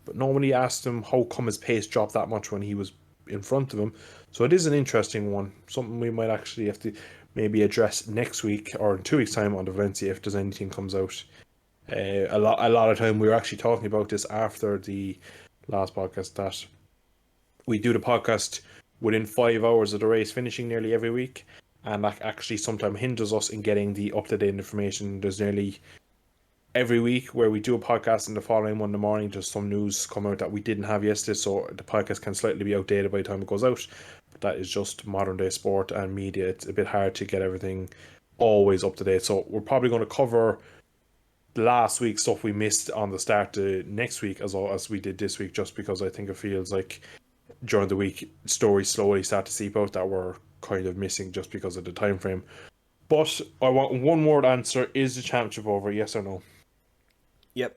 but nobody asked him how come his pace dropped that much when he was in front of him. So it is an interesting one. Something we might actually have to maybe address next week or in 2 weeks' time on the Valencia if there's anything comes out. A lot of time we were actually talking about this after the last podcast, that we do the podcast within 5 hours of the race finishing nearly every week, and that actually sometimes hinders us in getting the up-to-date information. There's nearly every week where we do a podcast and the following Monday morning just some news come out that we didn't have yesterday, so the podcast can slightly be outdated by the time it goes out. But that is just modern day sport and media. It's a bit hard to get everything always up to date, so we're probably going to cover last week's stuff we missed on the start of next week as well as we did this week, just because I think it feels like during the week stories slowly start to seep out that we're kind of missing just because of the time frame. But I want one word answer: is the championship over? Yes or no? Yep.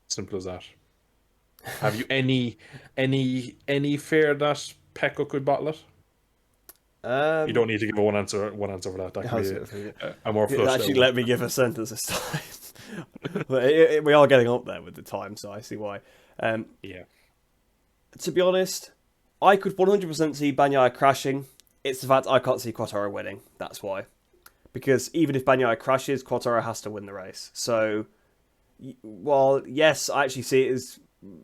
Simple as that. Have you any fear that Pecco could bottle it? You don't need to give one answer for that. That can be a more flush. Actually, let me give a sentence this time. We are getting up there with the time, so I see why. Yeah. To be honest, I could 100% see Bagnaia crashing. It's the fact I can't see Quartararo winning. That's why. Because even if Bagnaia crashes, Quartararo has to win the race. So, while yes, I actually see it as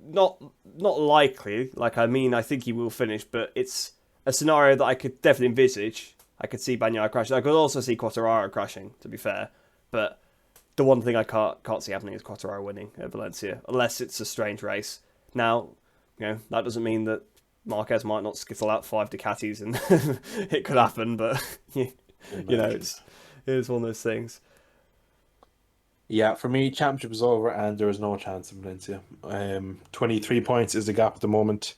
not likely. I think he will finish, but it's a scenario that I could definitely envisage. I could see Bagnaia crashing. I could also see Quartararo crashing, to be fair. But the one thing I can't see happening is Quartararo winning at Valencia, unless it's a strange race. Now, that doesn't mean that Marquez might not skittle out 5 Ducatis and it could happen, but it's one of those things. Yeah, for me, championship is over and there is no chance of Valencia. 23 points is the gap at the moment.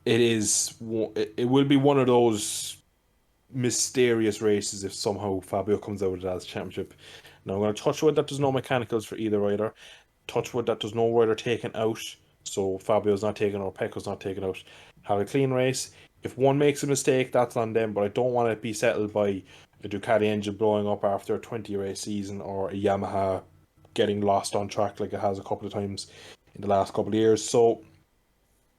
It will be one of those mysterious races if somehow Fabio comes out with it as championship. Now I'm going to touch wood that there's no mechanicals for either rider. Touch wood that there's no rider taken out. So Fabio's not taken out, Pecco's not taken out. Have a clean race. If one makes a mistake, that's on them, but I don't want it to be settled by a Ducati engine blowing up after a 20 race season or a Yamaha getting lost on track like it has a couple of times in the last couple of years. So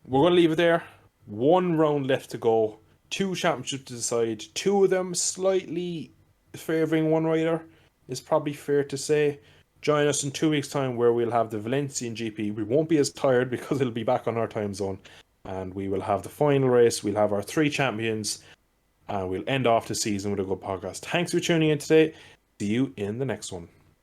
we're going to leave it there. 1 round left to go. 2 championships to decide. 2 of them slightly favouring one rider is probably fair to say. Join us in 2 weeks' time where we'll have the Valencian GP. We won't be as tired because it'll be back on our time zone. And we will have the final race. We'll have our 3 champions. And we'll end off the season with a good podcast. Thanks for tuning in today. See you in the next one.